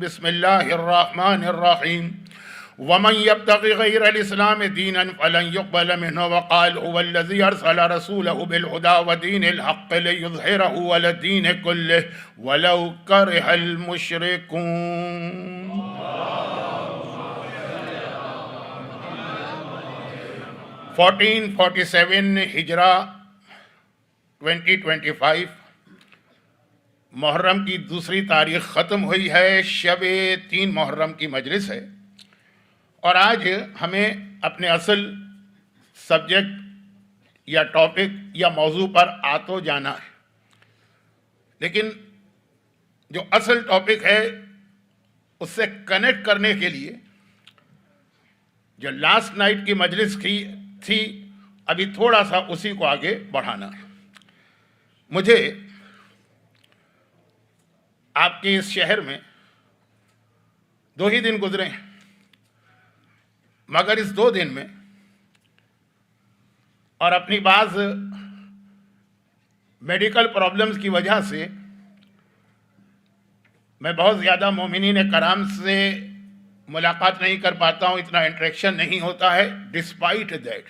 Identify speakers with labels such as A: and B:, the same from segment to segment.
A: بسم اللہ الرحمن الرحیم ومن يبتغي غير الإسلام دينا فلن يقبل منه وقال هو الذي أرسل رسوله بالهدى ودين الحق ليظهره على الدين كله ولو كره المشركون. 1447 ہجرہ 2025 محرم کی دوسری تاریخ ختم ہوئی ہے. شب 3 محرم کی مجلس ہے اور آج ہمیں اپنے اصل سبجیکٹ یا ٹاپک یا موضوع پر آتو جانا ہے. لیکن جو اصل ٹاپک ہے اس سے کنیکٹ کرنے کے لیے جو لاسٹ نائٹ کی مجلس تھی ابھی تھوڑا سا اسی کو آگے بڑھانا ہے. مجھے آپ کے اس شہر میں 2 ہی دن گزرے ہیں، مگر اس 2 دن میں اور اپنی بعض میڈیکل پرابلمز کی وجہ سے میں بہت زیادہ مومنین کرام سے ملاقات نہیں کر پاتا ہوں، اتنا انٹریکشن نہیں ہوتا ہے. ڈسپائٹ دیٹ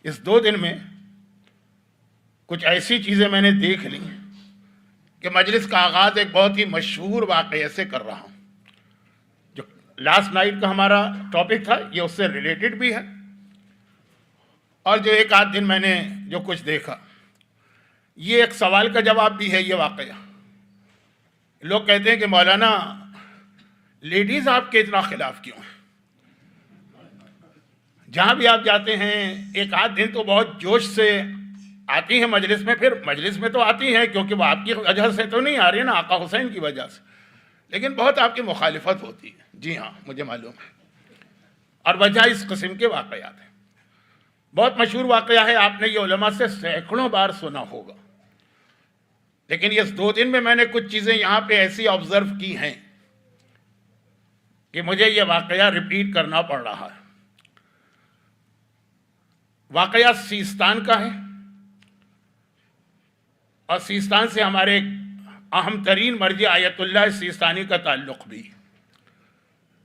A: اس 2 دن میں کچھ ایسی چیزیں میں نے دیکھ لی کہ مجلس کا آغاز ایک بہت ہی مشہور واقعے سے کر رہا ہوں. جو لاسٹ نائٹ کا ہمارا ٹاپک تھا یہ اس سے ریلیٹڈ بھی ہے، اور جو ایک آدھ دن میں نے جو کچھ دیکھا یہ ایک سوال کا جواب بھی ہے. یہ واقعہ لوگ کہتے ہیں کہ مولانا لیڈیز آپ کے اتنا خلاف کیوں ہیں؟ جہاں بھی آپ جاتے ہیں ایک آدھ دن تو بہت جوش سے آتی ہیں مجلس میں، پھر مجلس میں تو آتی ہیں کیونکہ وہ آپ کی وجہ سے تو نہیں آ رہی ہے نا، آقا حسین کی وجہ سے، لیکن بہت آپ کی مخالفت ہوتی ہے. جی ہاں مجھے معلوم ہے، اور وجہ اس قسم کے واقعات ہیں. بہت مشہور واقعہ ہے، آپ نے یہ علماء سے سینکڑوں بار سنا ہوگا، لیکن اس 2 دن میں نے کچھ چیزیں یہاں پہ ایسی آبزرو کی ہیں کہ مجھے یہ واقعہ ریپیٹ کرنا پڑ رہا ہے. واقعہ سیستان کا ہے، اور سیستان سے ہمارے اہم ترین مرجع آیت اللہ سیستانی کا تعلق بھی.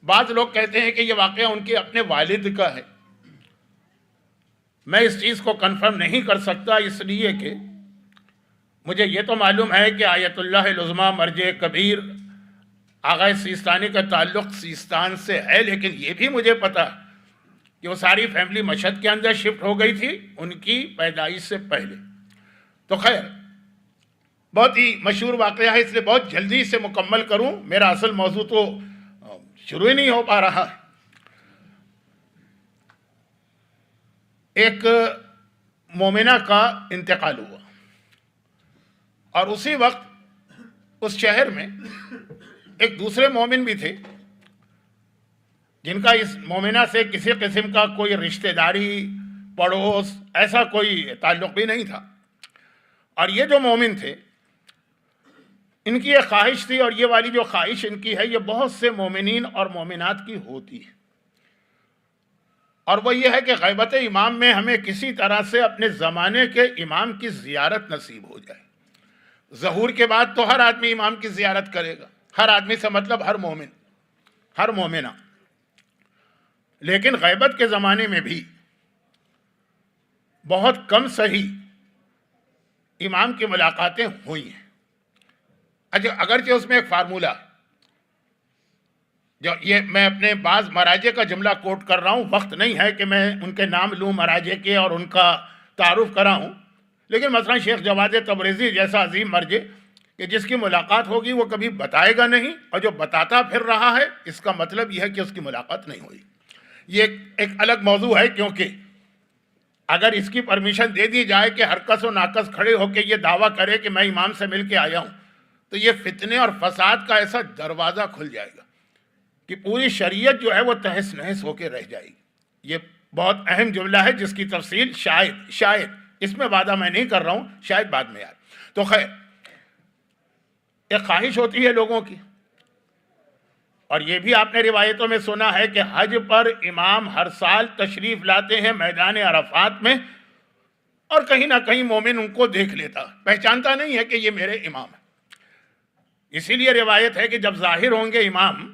A: بعض لوگ کہتے ہیں کہ یہ واقعہ ان کے اپنے والد کا ہے. میں اس چیز کو کنفرم نہیں کر سکتا، اس لیے کہ مجھے یہ تو معلوم ہے کہ آیت اللہ العظمیٰ مرجع کبیر آغا سیستانی کا تعلق سیستان سے ہے، لیکن یہ بھی مجھے پتا ہے کہ وہ ساری فیملی مشہد کے اندر شفٹ ہو گئی تھی ان کی پیدائش سے پہلے. تو خیر بہت ہی مشہور واقعہ ہے، اس لیے بہت جلدی سے مکمل کروں، میرا اصل موضوع تو شروع ہی نہیں ہو پا رہا. ایک مومنہ کا انتقال ہوا، اور اسی وقت اس شہر میں ایک دوسرے مومن بھی تھے جن کا اس مومنہ سے کسی قسم کا کوئی رشتہ داری، پڑوس، ایسا کوئی تعلق بھی نہیں تھا. اور یہ جو مومن تھے ان کی ایک خواہش تھی، اور یہ والی جو خواہش ان کی ہے یہ بہت سے مومنین اور مومنات کی ہوتی ہے، اور وہ یہ ہے کہ غیبت امام میں ہمیں کسی طرح سے اپنے زمانے کے امام کی زیارت نصیب ہو جائے. ظہور کے بعد تو ہر آدمی امام کی زیارت کرے گا، ہر آدمی سے مطلب ہر مومن، ہر مومنہ، لیکن غیبت کے زمانے میں بھی بہت کم صحیح امام کی ملاقاتیں ہوئی ہیں. اچھا اگرچہ اس میں ایک فارمولہ جو یہ میں اپنے بعض مراجع کا جملہ کوٹ کر رہا ہوں، وقت نہیں ہے کہ میں ان کے نام لوں مراجع کے اور ان کا تعارف کراؤں، لیکن مثلا شیخ جواد تبریزی جیسا عظیم مرجع کہ جس کی ملاقات ہوگی وہ کبھی بتائے گا نہیں، اور جو بتاتا پھر رہا ہے اس کا مطلب یہ ہے کہ اس کی ملاقات نہیں ہوئی. یہ ایک الگ موضوع ہے، کیونکہ اگر اس کی پرمیشن دے دی جائے کہ ہر کس و ناکس کھڑے ہو کے یہ دعویٰ کرے کہ میں امام سے مل کے آیا ہوں، تو یہ فتنے اور فساد کا ایسا دروازہ کھل جائے گا کہ پوری شریعت جو ہے وہ تہس نہس ہو کے رہ جائے گی. یہ بہت اہم جملہ ہے جس کی تفصیل شاید اس میں وعدہ میں نہیں کر رہا ہوں، شاید بعد میں آئے. تو خیر ایک خواہش ہوتی ہے لوگوں کی، اور یہ بھی آپ نے روایتوں میں سنا ہے کہ حج پر امام ہر سال تشریف لاتے ہیں میدان عرفات میں، اور کہیں نہ کہیں مومن ان کو دیکھ لیتا، پہچانتا نہیں ہے کہ یہ میرے امام ہیں. اسی لیے روایت ہے کہ جب ظاہر ہوں گے امام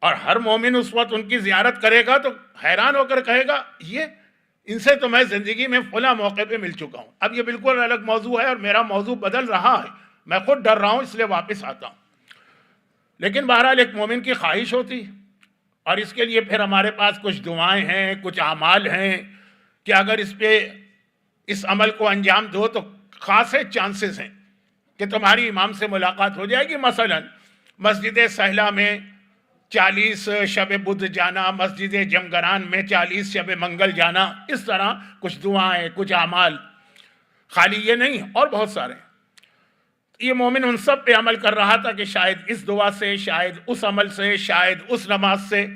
A: اور ہر مومن اس وقت ان کی زیارت کرے گا تو حیران ہو کر کہے گا یہ ان سے تو میں زندگی میں فلاں موقع پہ مل چکا ہوں. اب یہ بالکل الگ موضوع ہے اور میرا موضوع بدل رہا ہے, میں خود ڈر رہا ہوں اس لیے واپس آتا ہوں. لیکن بہرحال ایک مومن کی خواہش ہوتی اور اس کے لیے پھر ہمارے پاس کچھ دعائیں ہیں, کچھ اعمال ہیں کہ اگر اس عمل کو انجام دو تو خاصے چانسز ہیں کہ تمہاری امام سے ملاقات ہو جائے گی. مثلا مسجد سہلہ میں 40 شب بدھ جانا, مسجد جمگران میں 40 شب منگل جانا, اس طرح کچھ دعائیں, کچھ اعمال, خالی یہ نہیں اور بہت سارے. یہ مومن ان سب پہ عمل کر رہا تھا کہ شاید اس دعا سے, شاید اس عمل سے, شاید اس نماز سے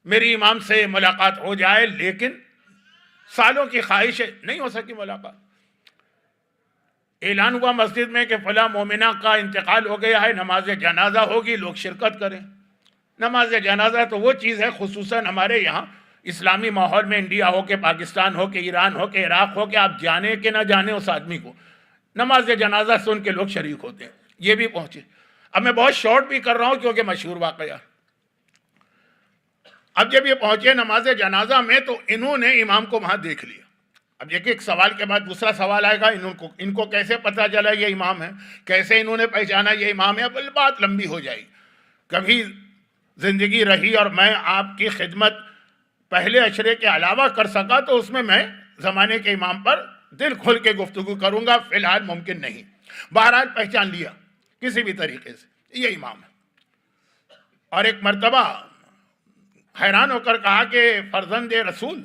A: میری امام سے ملاقات ہو جائے. لیکن سالوں کی خواہش ہے, نہیں ہو سکی ملاقات. اعلان ہوا مسجد میں کہ فلاں مومنہ کا انتقال ہو گیا ہے, نماز جنازہ ہوگی, لوگ شرکت کریں. نماز جنازہ تو وہ چیز ہے خصوصاً ہمارے یہاں اسلامی ماحول میں, انڈیا ہو کہ پاکستان ہو کہ ایران ہو کہ عراق ہو کہ آپ جانے کہ نہ جانے اس آدمی کو, نماز جنازہ سن کے لوگ شریک ہوتے ہیں. یہ بھی پہنچے. اب میں بہت شارٹ بھی کر رہا ہوں کیونکہ مشہور واقعہ. اب جب یہ پہنچے نماز جنازہ میں تو انہوں نے امام کو وہاں دیکھ لیا. اب دیکھیں ایک سوال کے بعد دوسرا سوال آئے گا, ان کو کیسے پتہ چلا یہ امام ہے, کیسے انہوں نے پہچانا یہ امام ہے. اب بات لمبی ہو جائے گی. کبھی زندگی رہی اور میں آپ کی خدمت پہلے اشرے کے علاوہ کر سکا تو اس میں زمانے کے امام پر دل کھول کے گفتگو کروں گا. فی الحال ممکن نہیں. بہرحال پہچان لیا کسی بھی طریقے سے یہ امام ہے. اور ایک مرتبہ حیران ہو کر کہا کہ فرزند رسول,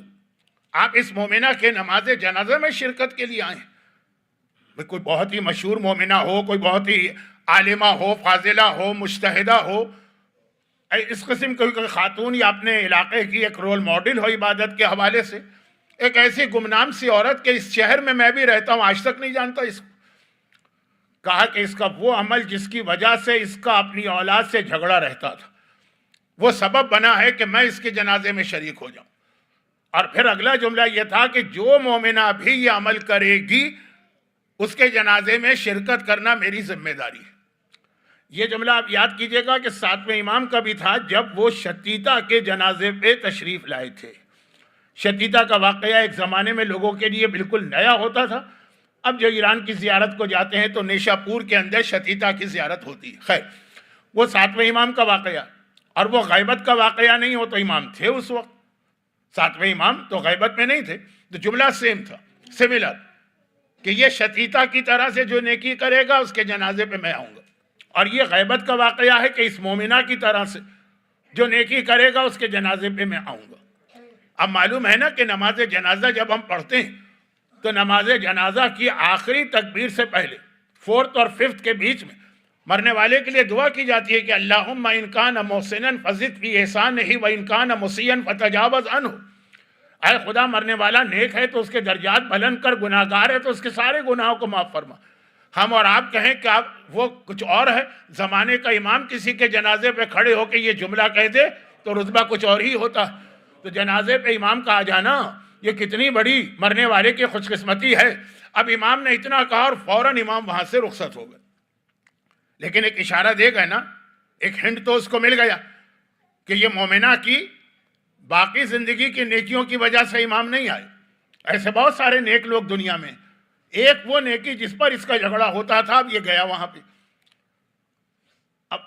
A: آپ اس مومنہ کے نماز جنازہ میں شرکت کے لیے آئے ہیں. کوئی بہت ہی مشہور مومنہ ہو, کوئی بہت ہی عالمہ ہو, فاضلہ ہو, مجتہدہ ہو, اس قسم کوئی خاتون یا اپنے علاقے کی ایک رول ماڈل ہو عبادت کے حوالے سے, ایک ایسی گمنام سی عورت کہ اس شہر میں بھی رہتا ہوں آج تک نہیں جانتا اس کو. کہا کہ اس کا وہ عمل جس کی وجہ سے اس کا اپنی اولاد سے جھگڑا رہتا تھا, وہ سبب بنا ہے کہ میں اس کے جنازے میں شریک ہو جاؤں. اور پھر اگلا جملہ یہ تھا کہ جو مومنہ بھی یہ عمل کرے گی اس کے جنازے میں شرکت کرنا میری ذمہ داری ہے. یہ جملہ آپ یاد کیجئے گا کہ 7ویں امام کا بھی تھا جب وہ شتیتا کے جنازے پہ تشریف لائے تھے. شتیتا کا واقعہ ایک زمانے میں لوگوں کے لیے بالکل نیا ہوتا تھا. اب جو ایران کی زیارت کو جاتے ہیں تو نیشا پور کے اندر شتیتا کی زیارت ہوتی ہے. خیر, وہ 7ویں امام کا واقعہ اور وہ غیبت کا واقعہ نہیں, وہ تو امام تھے اس وقت. 7ویں امام تو غیبت میں نہیں تھے. تو جملہ سیم تھا, سملر, کہ یہ شتیتا کی طرح سے جو نیکی کرے گا اس کے جنازے پہ میں آؤں گا. اور یہ غیبت کا واقعہ ہے کہ اس مومنہ کی طرح سے جو نیکی کرے گا اس کے جنازے پہ میں آؤں گا. اب معلوم ہے نا کہ نماز جنازہ جب ہم پڑھتے ہیں تو نماز جنازہ کی آخری تکبیر سے پہلے 4th اور 5th کے بیچ میں مرنے والے کے لیے دعا کی جاتی ہے کہ اللہم ان کان محسنا فزد فی احسانہ و ان کان مسیئا فتجاوز عنہ. اے خدا, مرنے والا نیک ہے تو اس کے درجات بلند کر, گناہگار ہے تو اس کے سارے گناہوں کو معاف فرما. ہم اور آپ کہیں کہ آپ وہ کچھ اور ہے, زمانے کا امام کسی کے جنازے پہ کھڑے ہو کے یہ جملہ کہہ دے تو رتبہ کچھ اور ہی ہوتا. تو جنازے پہ امام کا آ جانا یہ کتنی بڑی مرنے والے کی خوش قسمتی ہے. اب امام نے اتنا کہا اور فوراً امام وہاں سے رخصت ہو گئے. لیکن ایک اشارہ دے گئے نا, ایک ہنٹ تو اس کو مل گیا کہ یہ مومنہ کی باقی زندگی کی نیکیوں کی وجہ سے امام نہیں آئے. ایسے بہت سارے نیک لوگ دنیا میں, ایک وہ نیکی جس پر اس کا جھگڑا ہوتا تھا اب یہ گیا وہاں پہ. اب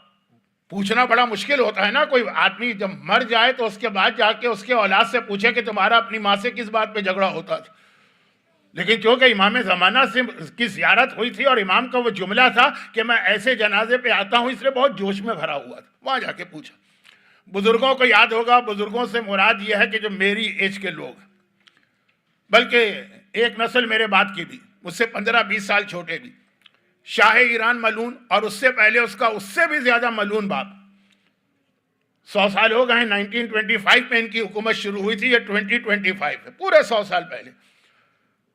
A: پوچھنا بڑا مشکل ہوتا ہے نا, کوئی آدمی جب مر جائے تو اس کے بعد جا کے اس کے اولاد سے پوچھے کہ تمہارا اپنی ماں سے کس بات پہ جھگڑا ہوتا تھا. لیکن چونکہ امام زمانہ سے کی زیارت ہوئی تھی اور امام کا وہ جملہ تھا کہ میں ایسے جنازے پہ آتا ہوں, اس لیے بہت جوش میں بھرا ہوا تھا. وہاں جا کے پوچھا. بزرگوں کو یاد ہوگا, بزرگوں سے مراد یہ ہے کہ جو میری ایج کے لوگ, بلکہ ایک نسل میرے بعد کی بھی, مجھ سے 15-20 سال چھوٹے بھی, شاہ ایران ملعون اور اس سے پہلے اس کا اس سے بھی زیادہ ملعون باپ. 100 سال ہو گئے ہیں. 1925 میں ان کی حکومت شروع ہوئی تھی, یہ 2025 ہے, پورے 100 سال پہلے.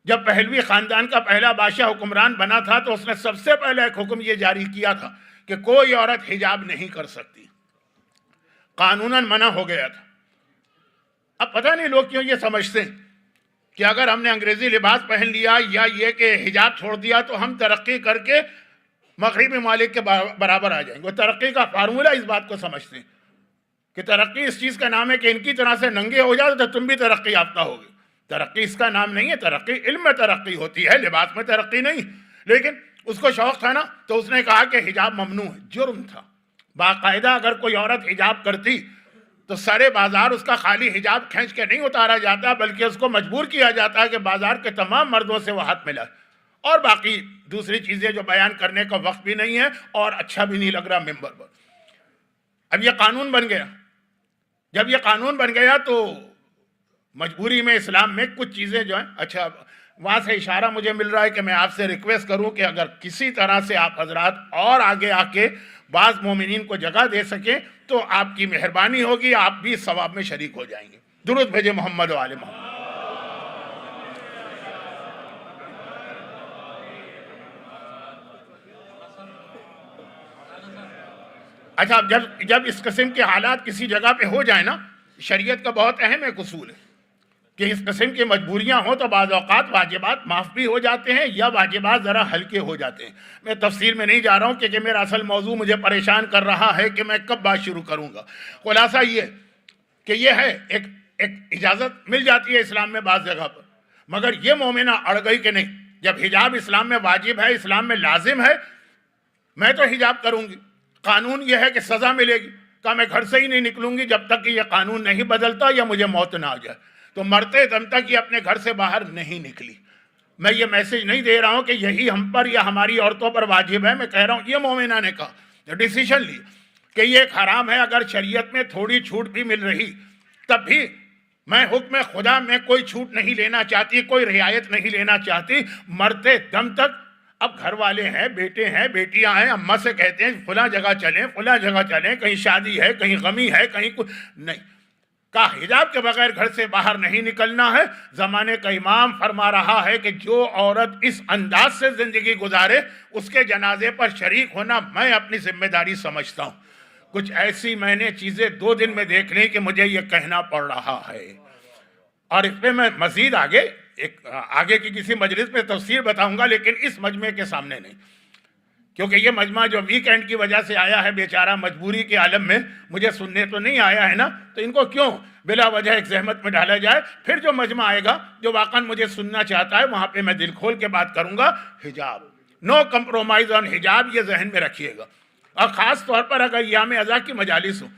A: جب پہلوی خاندان کا پہلا بادشاہ حکمران بنا تھا تو اس نے سب سے پہلے ایک حکم یہ جاری کیا تھا کہ کوئی عورت حجاب نہیں کر سکتی. قانوناً منع ہو گیا تھا. اب پتہ نہیں لوگ کیوں یہ سمجھتے ہیں کہ اگر ہم نے انگریزی لباس پہن لیا یا یہ کہ حجاب چھوڑ دیا تو ہم ترقی کر کے مغربی ممالک کے برابر آ جائیں گے. وہ ترقی کا فارمولہ اس بات کو سمجھتے ہیں کہ ترقی اس چیز کا نام ہے کہ ان کی طرح سے ننگے ہو جاؤ تو تم بھی ترقی یافتہ ہوگی. ترقی اس کا نام نہیں ہے. ترقی علم میں ترقی ہوتی ہے, لباس میں ترقی نہیں. لیکن اس کو شوق تھا نا, تو اس نے کہا کہ حجاب ممنوع ہے. جرم تھا. باقاعدہ اگر کوئی عورت حجاب کرتی تو سارے بازار اس کا خالی حجاب کھینچ کے نہیں اتارا جاتا, بلکہ اس کو مجبور کیا جاتا ہے کہ بازار کے تمام مردوں سے وہ ہاتھ ملائے. اور باقی دوسری چیزیں جو بیان کرنے کا وقت بھی نہیں ہے اور اچھا بھی نہیں لگ رہا ممبر پر. اب یہ قانون بن گیا. جب یہ قانون بن گیا تو مجبوری میں اسلام میں کچھ چیزیں جو ہیں, اچھا وہاں سے اشارہ مجھے مل رہا ہے کہ میں آپ سے ریکویسٹ کروں کہ اگر کسی طرح سے آپ حضرات اور آگے آ کے بعض مومنین کو جگہ دے سکیں تو آپ کی مہربانی ہوگی, آپ بھی ثواب میں شریک ہو جائیں گے. درود بھیجے محمد و آل محمد. اچھا جب اس قسم کے حالات کسی جگہ پہ ہو جائیں نا, شریعت کا بہت اہم ایک اصول ہے کہ اس قسم کی مجبوریاں ہوں تو بعض اوقات واجبات معاف بھی ہو جاتے ہیں یا واجبات ذرا ہلکے ہو جاتے ہیں. میں تفصیل میں نہیں جا رہا ہوں کہ میرا اصل موضوع مجھے پریشان کر رہا ہے کہ میں کب بات شروع کروں گا. خلاصہ یہ کہ یہ ہے ایک اجازت مل جاتی ہے اسلام میں بعض جگہ پر, مگر یہ مومنہ اڑ گئی کہ نہیں, جب حجاب اسلام میں واجب ہے, اسلام میں لازم ہے, میں تو حجاب کروں گی. قانون یہ ہے کہ سزا ملے گی, کہا میں گھر سے ہی نہیں نکلوں گی جب تک کہ یہ قانون نہیں بدلتا یا مجھے موت نہ آ جائے. تو مرتے دم تک یہ اپنے گھر سے باہر نہیں نکلی. میں یہ میسج نہیں دے رہا ہوں کہ یہی ہم پر یا ہماری عورتوں پر واجب ہے, میں کہہ رہا ہوں یہ مومنہ نے کہا, ڈیسیشن لی کہ یہ ایک حرام ہے. اگر شریعت میں تھوڑی چھوٹ بھی مل رہی تب بھی میں حکم خدا میں کوئی چھوٹ نہیں لینا چاہتی, کوئی رعایت نہیں لینا چاہتی. مرتے دم تک اب گھر والے ہیں, بیٹے ہیں, بیٹیاں ہیں, اماں سے کہتے ہیں فلاں جگہ چلیں, فلاں جگہ چلیں, کہیں شادی ہے, کہیں غمی ہے, کہیں کچھ نہیں. کہا حجاب کے بغیر گھر سے باہر نہیں نکلنا ہے. زمانے کا امام فرما رہا ہے کہ جو عورت اس انداز سے زندگی گزارے اس کے جنازے پر شریک ہونا میں اپنی ذمہ داری سمجھتا ہوں. کچھ ایسی میں نے چیزیں 2 دن میں دیکھ لی کہ مجھے یہ کہنا پڑ رہا ہے, اور اس پہ میں مزید آگے کی کسی مجلس میں تفسیر بتاؤں گا, لیکن اس مجمع کے سامنے نہیں, کیونکہ یہ مجمع جو ویکینڈ کی وجہ سے آیا ہے بیچارہ مجبوری کے عالم میں, مجھے سننے تو نہیں آیا ہے نا, تو ان کو کیوں بلا وجہ ایک زحمت میں ڈالا جائے. پھر جو مجمع آئے گا جو واقعا مجھے سننا چاہتا ہے وہاں پہ میں دل کھول کے بات کروں گا. حجاب, نو کمپرومائز آن حجاب, یہ ذہن میں رکھیے گا. اور خاص طور پر اگر ایام ازا کی مجالس ہوں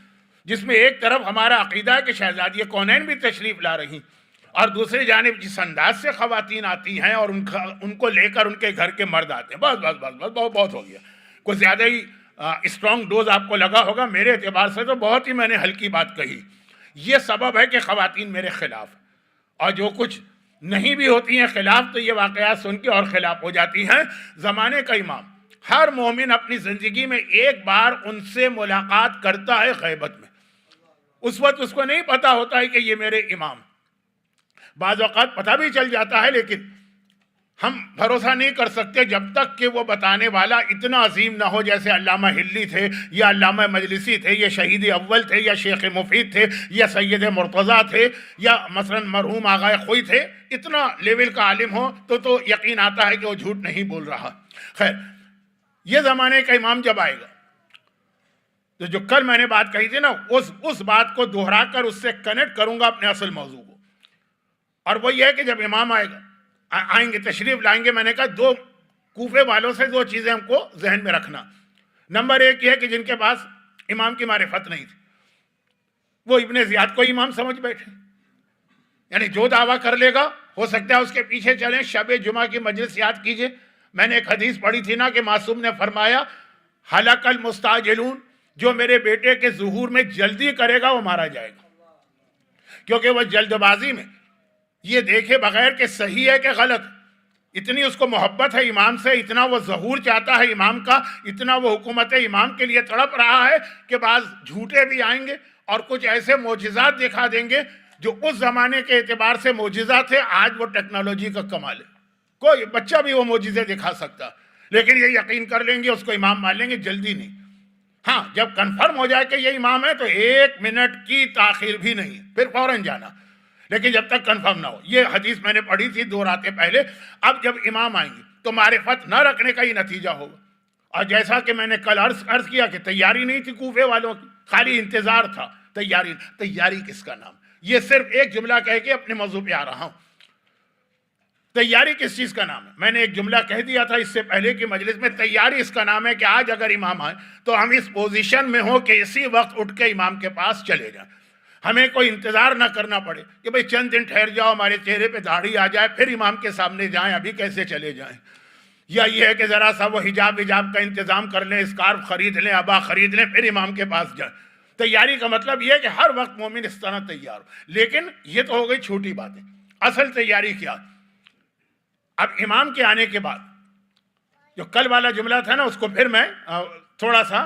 A: جس میں ایک طرف ہمارا عقیدہ ہے کہ شہزادی کونین بھی تشریف لا رہی, اور دوسری جانب جس انداز سے خواتین آتی ہیں اور ان کو لے کر ان کے گھر کے مرد آتے ہیں, بس بس بس بس بہت ہو گیا. کچھ زیادہ ہی اسٹرانگ ڈوز آپ کو لگا ہوگا, میرے اعتبار سے تو بہت ہی میں نے ہلکی بات کہی. یہ سبب ہے کہ خواتین میرے خلاف, اور جو کچھ نہیں بھی ہوتی ہیں خلاف تو یہ واقعات سن کے اور خلاف ہو جاتی ہیں. زمانے کا امام, ہر مومن اپنی زندگی میں ایک بار ان سے ملاقات کرتا ہے غیبت میں. اس وقت اس کو نہیں پتا ہوتا ہے کہ یہ میرے امام, بعض اوقات پتہ بھی چل جاتا ہے, لیکن ہم بھروسہ نہیں کر سکتے جب تک کہ وہ بتانے والا اتنا عظیم نہ ہو, جیسے علامہ ہلی تھے یا علامہ مجلسی تھے یا شہید اول تھے یا شیخ مفید تھے یا سید مرتضیٰ تھے یا مثلا مرحوم آغا خوئی تھے. اتنا لیول کا عالم ہو تو یقین آتا ہے کہ وہ جھوٹ نہیں بول رہا. خیر, یہ زمانے کا امام جب آئے گا تو جو کل میں نے بات کہی تھی نا, اس بات کو دہرا کر اس سے کنیکٹ کروں گا اپنے اصل موضوع کو. اور وہ یہ ہے کہ جب امام آئیں گے, تشریف لائیں گے, میں نے کہا 2 کوفے والوں سے 2 چیزیں ہم کو ذہن میں رکھنا. نمبر 1 یہ ہے کہ جن کے پاس امام کی معرفت نہیں تھی وہ ابن زیاد کو امام سمجھ بیٹھے, یعنی جو دعویٰ کر لے گا ہو سکتا ہے اس کے پیچھے چلیں. شب جمعہ کی مجلس یاد کیجئے, میں نے ایک حدیث پڑھی تھی نا کہ معصوم نے فرمایا ہلاک المستعجلون, جو میرے بیٹے کے ظہور میں جلدی کرے گا وہ مارا جائے گا, کیونکہ وہ جلد بازی میں یہ دیکھے بغیر کہ صحیح ہے کہ غلط, اتنی اس کو محبت ہے امام سے, اتنا وہ ظہور چاہتا ہے امام کا, اتنا وہ حکومت امام کے لیے تڑپ رہا ہے کہ بعض جھوٹے بھی آئیں گے اور کچھ ایسے معجزات دکھا دیں گے جو اس زمانے کے اعتبار سے معجزات تھے, آج وہ ٹیکنالوجی کا کمال ہے. کوئی بچہ بھی وہ معجزے دکھا سکتا, لیکن یہ یقین کر لیں گے اس کو امام مان لیں گے, جلدی نہیں. ہاں, جب کنفرم ہو جائے کہ یہ امام ہے تو 1 منٹ کی تاخیر بھی نہیں, پھر فوراً جانا, لیکن جب تک کنفرم نہ ہو. یہ حدیث میں نے پڑھی تھی 2 راتیں پہلے. اب جب امام آئیں گے تو معرفت نہ رکھنے کا ہی نتیجہ ہوگا. اور جیسا کہ میں نے کل عرض کیا کہ تیاری نہیں تھی کوفے والوں کی، خالی انتظار تھا، تیاری کس کا نام؟ یہ صرف ایک جملہ کہہ کے اپنے موضوع پہ آ رہا ہوں۔ تیاری کس چیز کا نام ہے؟ میں نے ایک جملہ کہہ دیا تھا اس سے پہلے کی مجلس میں، تیاری اس کا نام ہے کہ آج اگر امام آئے تو ہم اس پوزیشن میں ہوں کہ اسی وقت اٹھ کے امام کے پاس چلے جائیں، ہمیں کوئی انتظار نہ کرنا پڑے کہ بھئی چند دن ٹھہر جاؤ، ہمارے چہرے پہ داڑھی آ جائے پھر امام کے سامنے جائیں، ابھی کیسے چلے جائیں، یا یہ ہے کہ ذرا سا وہ حجاب کا انتظام کر لیں، اسکارف خرید لیں، ابا خرید لیں، پھر امام کے پاس جائیں۔ تیاری کا مطلب یہ ہے کہ ہر وقت مومن اس طرح تیار ہو۔ لیکن یہ تو ہو گئی چھوٹی باتیں، اصل تیاری کیا؟ اب امام کے آنے کے بعد جو کل والا جملہ تھا نا، اس کو پھر میں تھوڑا سا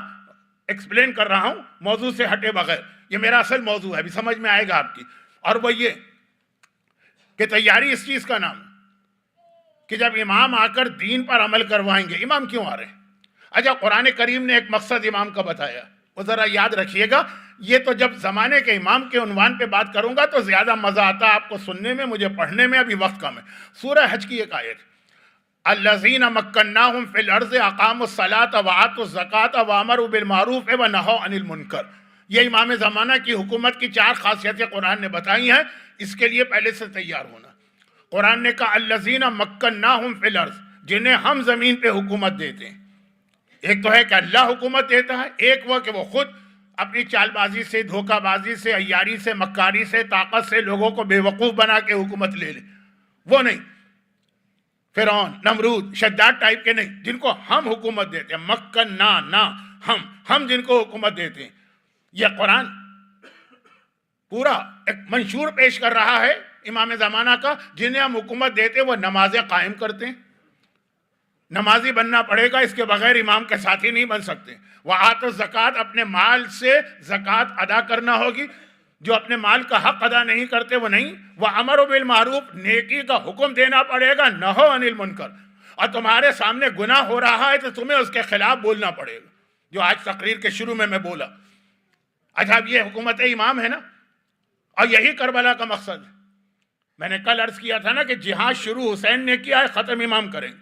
A: ایکسپلین کر رہا ہوں موضوع سے ہٹے بغیر، یہ میرا اصل موضوع ہے، ابھی سمجھ میں آئے گا آپ کی، اور وہ یہ کہ تیاری اس چیز کا نام ہے کہ جب امام آ کر دین پر عمل کروائیں گے۔ امام کیوں آ رہے ہیں؟ اچھا، قرآن کریم نے ایک مقصد امام کا بتایا، وہ ذرا یاد رکھیے گا، یہ تو جب زمانے کے امام کے عنوان پہ بات کروں گا تو زیادہ مزہ آتا آپ کو سننے میں، مجھے پڑھنے میں ابھی وقت کم ہے۔ سورہ حج کی ایک آیت، الذین مکناہم فی الارض اقاموا الصلاۃ وآتوا الزکاۃ وامروا بالمعروف ونہوا عن المنکر۔ یہ امام زمانہ کی حکومت کی 4 خاصیتیں قرآن نے بتائی ہیں، اس کے لیے پہلے سے تیار ہونا۔ قرآن نے کہا الذین مکناہم فی الارض، جنہیں ہم زمین پہ حکومت دیتے ہیں۔ ایک تو ہے کہ اللہ حکومت دیتا ہے، ایک وہ کہ وہ خود اپنی چال بازی سے، دھوکہ بازی سے، عیاری سے، مکاری سے، طاقت سے لوگوں کو بے وقوف بنا کے حکومت لے لے، وہ نہیں، فرعون، نمرود، شداد ٹائپ کے نہیں، جن کو ہم حکومت دیتے ہیں، مکننا نا، ہم جن کو حکومت دیتے ہیں۔ یہ قرآن پورا ایک منشور پیش کر رہا ہے امام زمانہ کا، جنہیں ہم حکومت دیتے وہ نمازیں قائم کرتے ہیں۔ نمازی بننا پڑے گا، اس کے بغیر امام کے ساتھی نہیں بن سکتے۔ وآتوا الزکاۃ، اپنے مال سے زکوٰۃ ادا کرنا ہوگی، جو اپنے مال کا حق ادا نہیں کرتے وہ نہیں۔ وامروا بالمعروف، نیکی کا حکم دینا پڑے گا، نہوا عن المنکر، اور تمہارے سامنے گناہ ہو رہا ہے تو تمہیں اس کے خلاف بولنا پڑے گا، جو آج تقریر کے شروع میں بولا۔ اچھا، اب یہ حکومت امام ہے نا، اور یہی کربلا کا مقصد ہے۔ میں نے کل عرض کیا تھا نا کہ جہاد شروع حسین نے کیا ہے، ختم امام کریں گے۔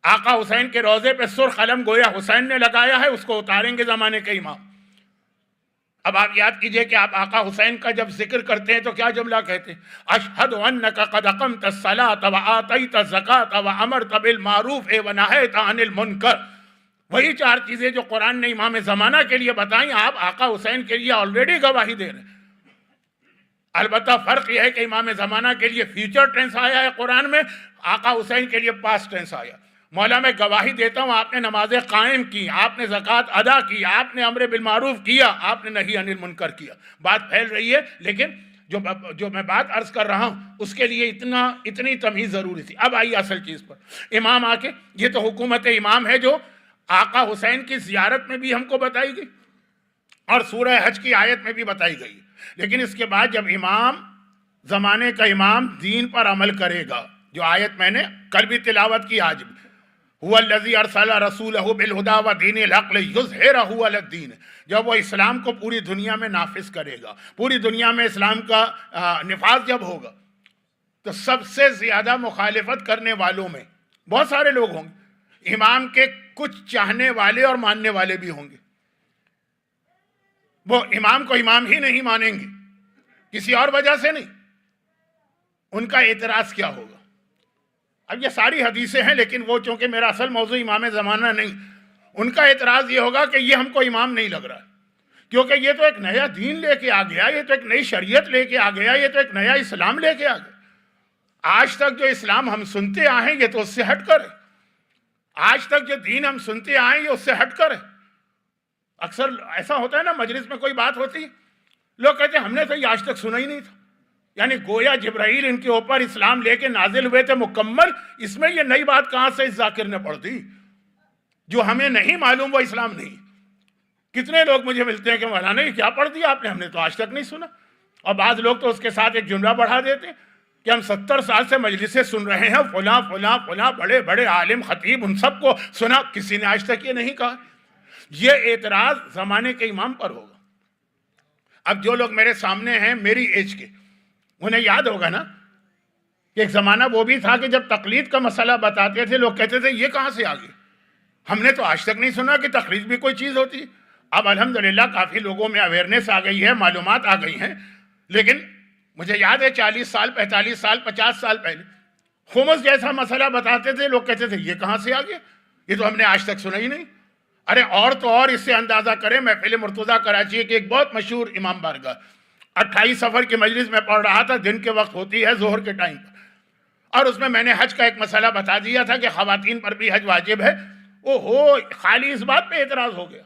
A: آقا حسین کے روضے پہ سرخ قلم گویا حسین نے لگایا ہے، اس کو اتاریں گے زمانے کے امام۔ اب آپ یاد کیجئے کہ آپ آقا حسین کا جب ذکر کرتے ہیں تو کیا جملہ کہتے ہیں؟ اشہد انک قد اقمت الصلاۃ وآتیت الزکاۃ وامرت بالمعروف ونہیت عن المنکر۔ وہی 4 چیزیں جو قرآن نے امام زمانہ کے لیے بتائیں، آپ آقا حسین کے لیے آلریڈی گواہی دے رہے ہیں۔ البتہ فرق یہ ہے کہ امام زمانہ کے لیے فیوچر ٹینس آیا ہے قرآن میں، آقا حسین کے لیے پاسٹ ٹینس آیا۔ مولا میں گواہی دیتا ہوں، آپ نے نمازیں قائم کی، آپ نے زکوٰۃ ادا کی، آپ نے امر بالمعروف کیا، آپ نے نہی عن المنکر کیا۔ بات پھیل رہی ہے، لیکن جو میں بات عرض کر رہا ہوں اس کے لیے اتنی تمیز ضروری تھی۔ اب آئیے اصل چیز پر، امام آ کے، یہ تو حکومت امام ہے جو آقا حسین کی زیارت میں بھی ہم کو بتائی گئی اور سورہ حج کی آیت میں بھی بتائی گئی۔ لیکن اس کے بعد جب امام زمانے کا امام دین پر عمل کرے گا، جو آیت میں نے کل بھی تلاوت کی، آج بھی، هو الذی ارسل رسولہ بالہدی ودین الحق لیظہرہ علی الدین، جب وہ اسلام کو پوری دنیا میں نافذ کرے گا، پوری دنیا میں اسلام کا نفاذ جب ہوگا تو سب سے زیادہ مخالفت کرنے والوں میں بہت سارے لوگ ہوں گے، امام کے کچھ چاہنے والے اور ماننے والے بھی ہوں گے۔ وہ امام کو امام ہی نہیں مانیں گے، کسی اور وجہ سے نہیں۔ ان کا اعتراض کیا ہوگا؟ اب یہ ساری حدیثیں ہیں، لیکن وہ چونکہ میرا اصل موضوع امام زمانہ نہیں، ان کا اعتراض یہ ہوگا کہ یہ ہم کو امام نہیں لگ رہا، کیونکہ یہ تو ایک نیا دین لے کے آ گیا، یہ تو ایک نئی شریعت لے کے آ گیا، یہ تو ایک نیا اسلام لے کے آ گیا۔ آج تک جو اسلام ہم سنتے آئے ہیں یہ تو اس سے ہٹ کر ہے، آج تک جو دین ہم سنتے آئے ہیں یہ اس سے ہٹ کر ہے۔ اکثر ایسا ہوتا ہے نا، مجلس میں کوئی بات ہوتی ہے، لوگ کہتے ہیں ہم نے تو یہ آج تک سنا ہی نہیں تھا، یعنی گویا جبرائیل ان کے اوپر اسلام لے کے نازل ہوئے تھے مکمل، اس میں یہ نئی بات کہاں سے اس ذاکر نے پڑھ دی؟ جو ہمیں نہیں معلوم وہ اسلام نہیں۔ کتنے لوگ مجھے ملتے ہیں کہ مولانا یہ کیا پڑھ دیا آپ نے، ہم نے تو آج تک نہیں سنا۔ اور بعض لوگ تو اس کے ساتھ ایک جملہ بڑھا دیتے ہیں کہ ہم 70 سال سے مجلسیں سن رہے ہیں، فلاں فلاں فلاں بڑے بڑے عالم خطیب ان سب کو سنا، کسی نے آج تک یہ نہیں کہا۔ یہ اعتراض زمانے کے امام پر ہوگا۔ اب جو لوگ میرے سامنے ہیں میری ایج کے، انہیں یاد ہوگا نا کہ ایک زمانہ وہ بھی تھا کہ جب تقلید کا مسئلہ بتاتے تھے لوگ کہتے تھے یہ کہاں سے آ گئی، ہم نے تو آج تک نہیں سنا کہ تخریج بھی کوئی چیز ہوتی. اب الحمدللہ کافی لوگوں میں اویئرنیس آ گئی ہے, معلومات آ گئی ہیں. لیکن مجھے یاد ہے 40 سال 45 سال 50 سال پہلے خمس جیسا مسئلہ بتاتے تھے, لوگ کہتے تھے یہ کہاں سے آ گیا, یہ تو ہم نے آج تک سنا ہی نہیں. ارے اور تو اور اس سے اندازہ کریں, محفل مرتضیٰ کراچی کے ایک بہت مشہور امام بارگاہ 28 سفر کی مجلس میں پڑھ رہا تھا, دن کے وقت ہوتی ہے ظہر کے ٹائم پر, اور اس میں میں نے حج کا ایک مسئلہ بتا دیا تھا کہ خواتین پر بھی حج واجب ہے. خالی اس بات پہ اعتراض ہو گیا.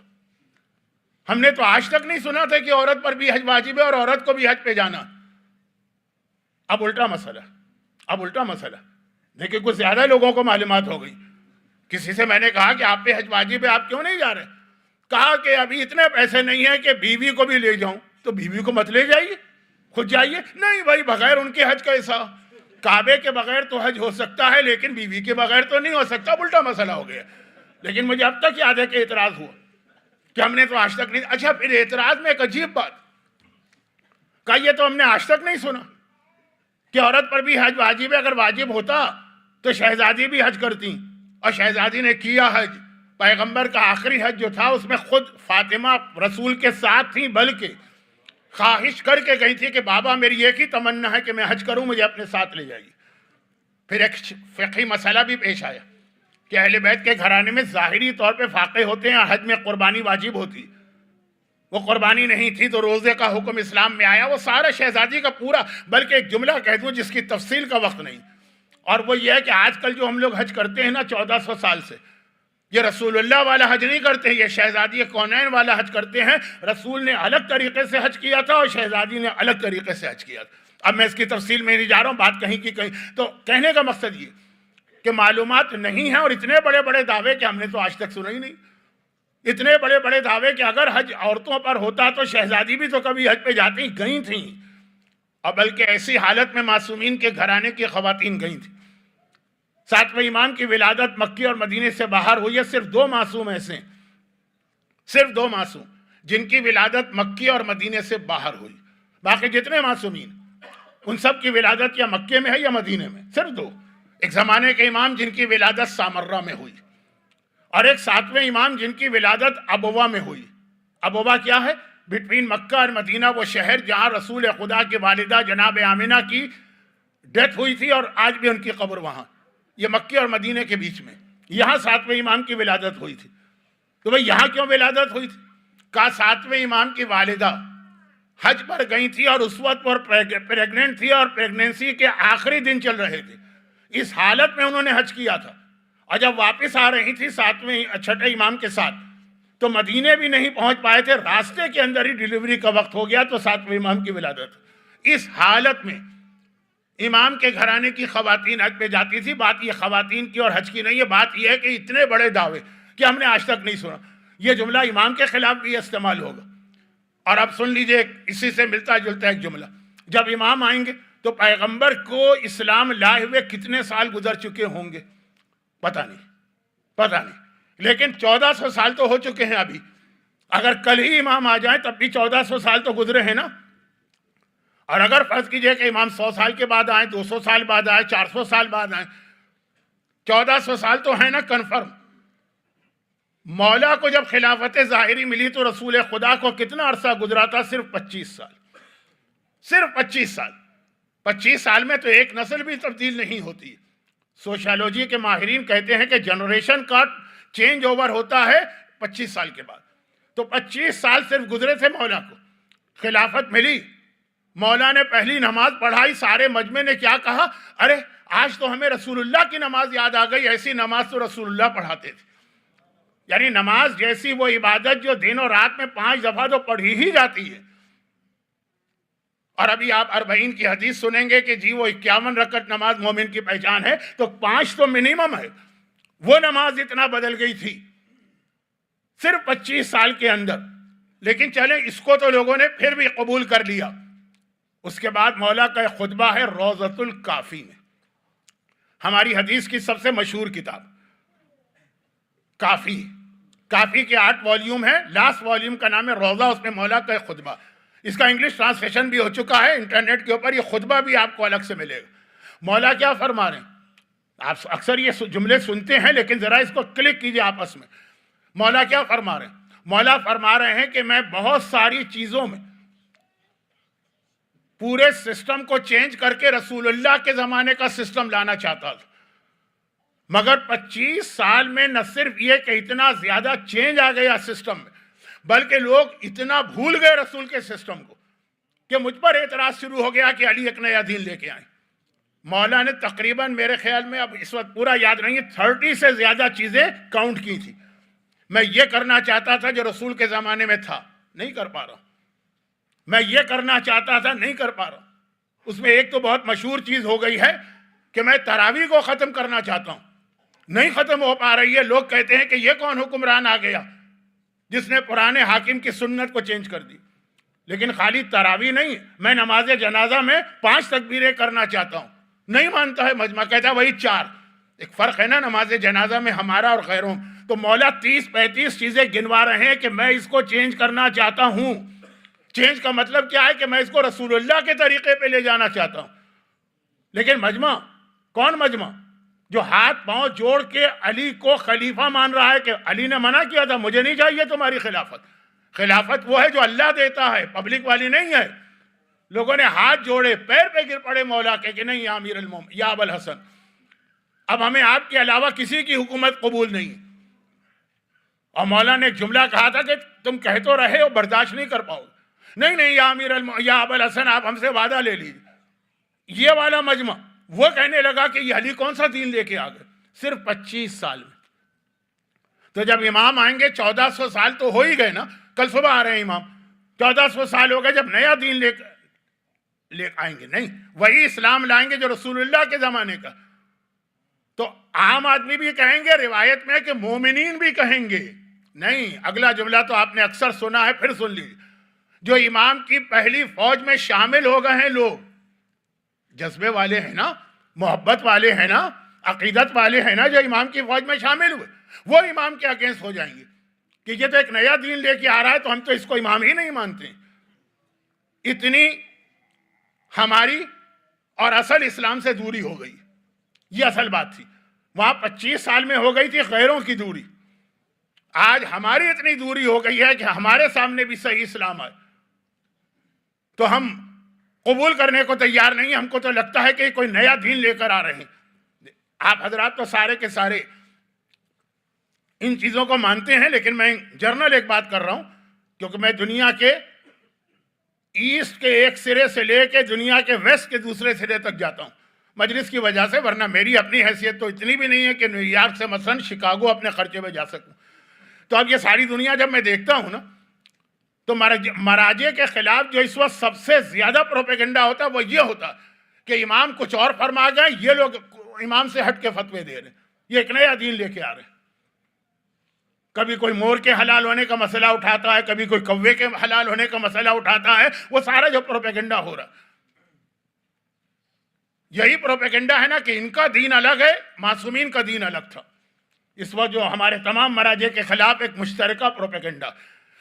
A: ہم نے تو آج تک نہیں سنا تھا کہ عورت پر بھی حج واجب ہے اور عورت کو بھی حج پہ جانا. اب الٹا مسئلہ دیکھیں, کچھ زیادہ لوگوں کو معلومات ہو گئی. کسی سے میں نے کہا کہ آپ پہ حج واجب ہے, آپ کیوں نہیں جا رہے؟ کہا کہ ابھی اتنے پیسے نہیں ہیں کہ بیوی کو بھی لے جاؤں. تو بیوی کو مت لے جائیے, خود جائیے. نہیں بھائی, بغیر ان کے حج کیسا؟ کعبے کے بغیر تو حج ہو سکتا ہے لیکن بیوی کے بغیر تو نہیں ہو سکتا. الٹا مسئلہ ہو گیا. لیکن مجھے اب تک یاد ہے کہ اعتراض ہوا کہ ہم نے تو آج تک نہیں. اچھا, پھر اعتراض میں ایک عجیب بات کہا, یہ تو ہم نے آج تک نہیں سنا کہ عورت پر بھی حج واجب ہے. اگر واجب ہوتا تو شہزادی بھی حج کرتی, اور شہزادی نے کیا حج. پیغمبر کا آخری حج جو تھا اس میں خود فاطمہ رسول کے ساتھ تھیں, بلکہ خواہش کر کے گئی تھی کہ بابا میری ایک ہی تمنا ہے کہ میں حج کروں, مجھے اپنے ساتھ لے جائیے. پھر ایک فقہی مسئلہ بھی پیش آیا کہ اہل بیت کے گھرانے میں ظاہری طور پہ فاقے ہوتے ہیں, حج میں قربانی واجب ہوتی, وہ قربانی نہیں تھی تو روزے کا حکم اسلام میں آیا. وہ سارا شہزادی کا پورا, بلکہ ایک جملہ کہہ دوں جس کی تفصیل کا وقت نہیں, اور وہ یہ ہے کہ آج کل جو ہم لوگ حج کرتے ہیں نا 1400 سال سے, یہ رسول اللہ والا حج نہیں کرتے, یہ شہزادی کونین والا حج کرتے ہیں. رسول نے الگ طریقے سے حج کیا تھا اور شہزادی نے الگ طریقے سے حج کیا تھا. اب میں اس کی تفصیل میں نہیں جا رہا ہوں, بات کہیں کی کہیں. تو کہنے کا مقصد یہ کہ معلومات نہیں ہیں, اور اتنے بڑے بڑے دعوے کہ ہم نے تو آج تک سنا ہی نہیں. اتنے بڑے بڑے دعوے کہ اگر حج عورتوں پر ہوتا تو شہزادی بھی تو کبھی حج پہ جاتی گئی تھیں, اور بلکہ ایسی حالت میں معصومین کے گھرانے کی خواتین گئی تھیں. 7ویں امام کی ولادت مکی اور مدینے سے باہر ہوئی ہے. صرف 2 معصوم ایسے, صرف 2 معصوم جن کی ولادت مکی اور مدینے سے باہر ہوئی. باقی جتنے معصومین ان سب کی ولادت یا مکے میں ہے یا مدینے میں, صرف 2. ایک زمانے کے امام جن کی ولادت سامرہ میں ہوئی, اور ایک 7ویں امام جن کی ولادت ابوا میں ہوئی. ابوا کیا ہے؟ بٹوین مکہ اور مدینہ, وہ شہر جہاں رسول خدا کی والدہ جناب آمنہ کی ڈیتھ ہوئی تھی, اور آج بھی ان کی قبر وہاں. یہ مکے اور مدینے کے بیچ میں, یہاں 7ویں امام کی ولادت ہوئی تھی. تو بھئی یہاں کیوں ولادت ہوئی تھی؟ کہا 7ویں امام کی والدہ حج پر گئی تھی اور اس وقت پر پریگننٹ تھی, اور پریگننسی کے آخری دن چل رہے تھے. اس حالت میں انہوں نے حج کیا تھا, اور جب واپس آ رہی تھی 6 امام کے ساتھ تو مدینے بھی نہیں پہنچ پائے تھے, راستے کے اندر ہی ڈیلیوری کا وقت ہو گیا, تو 7ویں امام کی ولادت. اس حالت میں امام کے گھرانے کی خواتین حج پہ جاتی تھی. بات یہ خواتین کی اور حج کی نہیں ہے, بات یہ ہے کہ اتنے بڑے دعوے کہ ہم نے آج تک نہیں سنا. یہ جملہ امام کے خلاف بھی استعمال ہوگا. اور اب سن لیجئے, اسی سے ملتا جلتا ایک جملہ, جب امام آئیں گے تو پیغمبر کو اسلام لائے ہوئے کتنے سال گزر چکے ہوں گے پتہ نہیں, لیکن 1400 سال تو ہو چکے ہیں ابھی. اگر کل ہی امام آ جائیں تب بھی 1400 سال تو گزرے ہیں نا. اور اگر فرض کیجئے کہ امام 100 سال کے بعد آئیں, 200 سال بعد آئیں, 400 سال بعد آئیں, 1400 سال تو ہے نا کنفرم. مولا کو جب خلافت ظاہری ملی تو رسول خدا کو کتنا عرصہ گزرا تھا؟ صرف 25 سال. صرف 25 سال. 25 سال میں تو ایک نسل بھی تبدیل نہیں ہوتی. سوشیالوجی کے ماہرین کہتے ہیں کہ جنریشن کا چینج اوور ہوتا ہے 25 سال کے بعد. تو 25 سال صرف گزرے تھے مولا کو, خلافت ملی, مولا نے پہلی نماز پڑھائی, سارے مجمع نے کیا کہا؟ ارے آج تو ہمیں رسول اللہ کی نماز یاد آ گئی, ایسی نماز تو رسول اللہ پڑھاتے تھے. یعنی نماز جیسی وہ عبادت جو دن اور رات میں 5 دفعہ تو پڑھی ہی جاتی ہے. اور ابھی آپ 40 کی حدیث سنیں گے کہ جی وہ 51 رکعت نماز مومن کی پہچان ہے, تو 5 تو منیمم ہے. وہ نماز اتنا بدل گئی تھی صرف 25 سال کے اندر. لیکن چلیں, اس کو تو لوگوں نے پھر بھی قبول کر لیا. اس کے بعد مولا کا ایک خطبہ ہے روضۃ الکافی میں, ہماری حدیث کی سب سے مشہور کتاب کافی. کافی کے 8 والیوم ہیں, لاسٹ والیوم کا نام ہے روضہ, اس میں مولا کا ایک خطبہ. اس کا انگلش ٹرانسلیشن بھی ہو چکا ہے انٹرنیٹ کے اوپر, یہ خطبہ بھی آپ کو الگ سے ملے گا. مولا کیا فرما رہے ہیں آپ اکثر یہ جملے سنتے ہیں لیکن ذرا اس کو کلک کیجئے آپس میں. مولا کیا فرما رہے ہیں؟ مولا فرما رہے ہیں کہ میں بہت ساری چیزوں میں پورے سسٹم کو چینج کر کے رسول اللہ کے زمانے کا سسٹم لانا چاہتا تھا، مگر 25 سال میں نہ صرف یہ کہ اتنا زیادہ چینج آ گیا سسٹم میں، بلکہ لوگ اتنا بھول گئے رسول کے سسٹم کو کہ مجھ پر اعتراض شروع ہو گیا کہ علی ایک نیا دین لے کے آئیں. مولا نے تقریباً میرے خیال میں اب اس وقت پورا یاد نہیں ہے 30 سے زیادہ چیزیں کاؤنٹ کی تھی. میں یہ کرنا چاہتا تھا جو رسول کے زمانے میں تھا، نہیں کر پا رہا ہوں. میں یہ کرنا چاہتا تھا، نہیں کر پا رہا ہوں. اس میں ایک تو بہت مشہور چیز ہو گئی ہے کہ میں تراویح کو ختم کرنا چاہتا ہوں، نہیں ختم ہو پا رہی ہے. لوگ کہتے ہیں کہ یہ کون حکمران آ گیا جس نے پرانے حاکم کی سنت کو چینج کر دی. لیکن خالی تراویح نہیں، میں نماز جنازہ میں 5 تکبیریں کرنا چاہتا ہوں، نہیں مانتا ہے مجمع، کہتا ہے وہی 4. ایک فرق ہے نا نماز جنازہ میں ہمارا اور غیروں. تو مولا 30-35 چیزیں گنوا رہے ہیں کہ میں اس کو چینج کرنا چاہتا ہوں. چینج کا مطلب کیا ہے کہ میں اس کو رسول اللہ کے طریقے پہ لے جانا چاہتا ہوں. لیکن مجمع کون مجمع جو ہاتھ پاؤں جوڑ کے علی کو خلیفہ مان رہا ہے کہ علی نے منع کیا تھا مجھے نہیں چاہیے تمہاری خلافت. خلافت وہ ہے جو اللہ دیتا ہے، پبلک والی نہیں ہے. لوگوں نے ہاتھ جوڑے، پیر پہ گر پڑے مولا کے کہ نہیں یا امیر المومنین، یا ابو الحسن، اب ہمیں آپ کے علاوہ کسی کی حکومت قبول نہیں. اور مولا نے ایک جملہ کہا تھا کہ تم کہہ تو رہے ہو برداشت نہیں کر پاؤ. نہیں یا امیر یا ابو الحسن آپ ہم سے وعدہ لے لیجیے. یہ والا مجمع وہ کہنے لگا کہ یہ علی کون سا دین لے کے آ گئے صرف 25 سال میں. تو جب امام آئیں گے 1400 سال تو ہو ہی گئے نا، کل صبح آ رہے ہیں امام، 1400 سال ہو گئے جب نیا دین لے آئیں گے. نہیں، وہی اسلام لائیں گے جو رسول اللہ کے زمانے کا. تو عام آدمی بھی کہیں گے روایت میں کہ مومنین بھی کہیں گے. نہیں، اگلا جملہ تو آپ نے اکثر سنا ہے، پھر سن لیجیے. جو امام کی پہلی فوج میں شامل ہو گئے ہیں لوگ، جذبے والے ہیں نا، محبت والے ہیں نا، عقیدت والے ہیں نا، جو امام کی فوج میں شامل ہوئے، وہ امام کے اگینسٹ ہو جائیں گے کہ یہ تو ایک نیا دین لے کے آ رہا ہے تو ہم تو اس کو امام ہی نہیں مانتے. اتنی ہماری اور اصل اسلام سے دوری ہو گئی. یہ اصل بات تھی. وہاں 25 سال میں ہو گئی تھی غیروں کی دوری. آج ہماری اتنی دوری ہو گئی ہے کہ ہمارے سامنے بھی صحیح اسلام آئے تو ہم قبول کرنے کو تیار نہیں. ہم کو تو لگتا ہے کہ کوئی نیا دین لے کر آ رہے ہیں. آپ حضرات تو سارے کے سارے ان چیزوں کو مانتے ہیں، لیکن میں جرنل ایک بات کر رہا ہوں کیونکہ میں دنیا کے ایسٹ کے ایک سرے سے لے کے دنیا کے ویسٹ کے دوسرے سرے تک جاتا ہوں مجلس کی وجہ سے، ورنہ میری اپنی حیثیت تو اتنی بھی نہیں ہے کہ نیو یارک سے مثلا شکاگو اپنے خرچے میں جا سکوں. تو اب یہ ساری دنیا جب میں دیکھتا ہوں نا تو مراجع کے خلاف جو اس وقت سب سے زیادہ پروپیگنڈا ہوتا ہے وہ یہ ہوتا کہ امام کچھ اور فرما گئے، یہ لوگ امام سے ہٹ کے فتوے دے رہے ہیں، یہ ایک نیا دین لے کے آ رہے ہیں. کبھی کوئی مور کے حلال ہونے کا مسئلہ اٹھاتا ہے، کبھی کوئی کوے کے حلال ہونے کا مسئلہ اٹھاتا ہے. وہ سارا جو پروپیگنڈا ہو رہا یہی پروپیگنڈا ہے نا کہ ان کا دین الگ ہے، معصومین کا دین الگ تھا. اس وقت جو ہمارے تمام مراجع کے خلاف ایک مشترکہ پروپیگنڈا.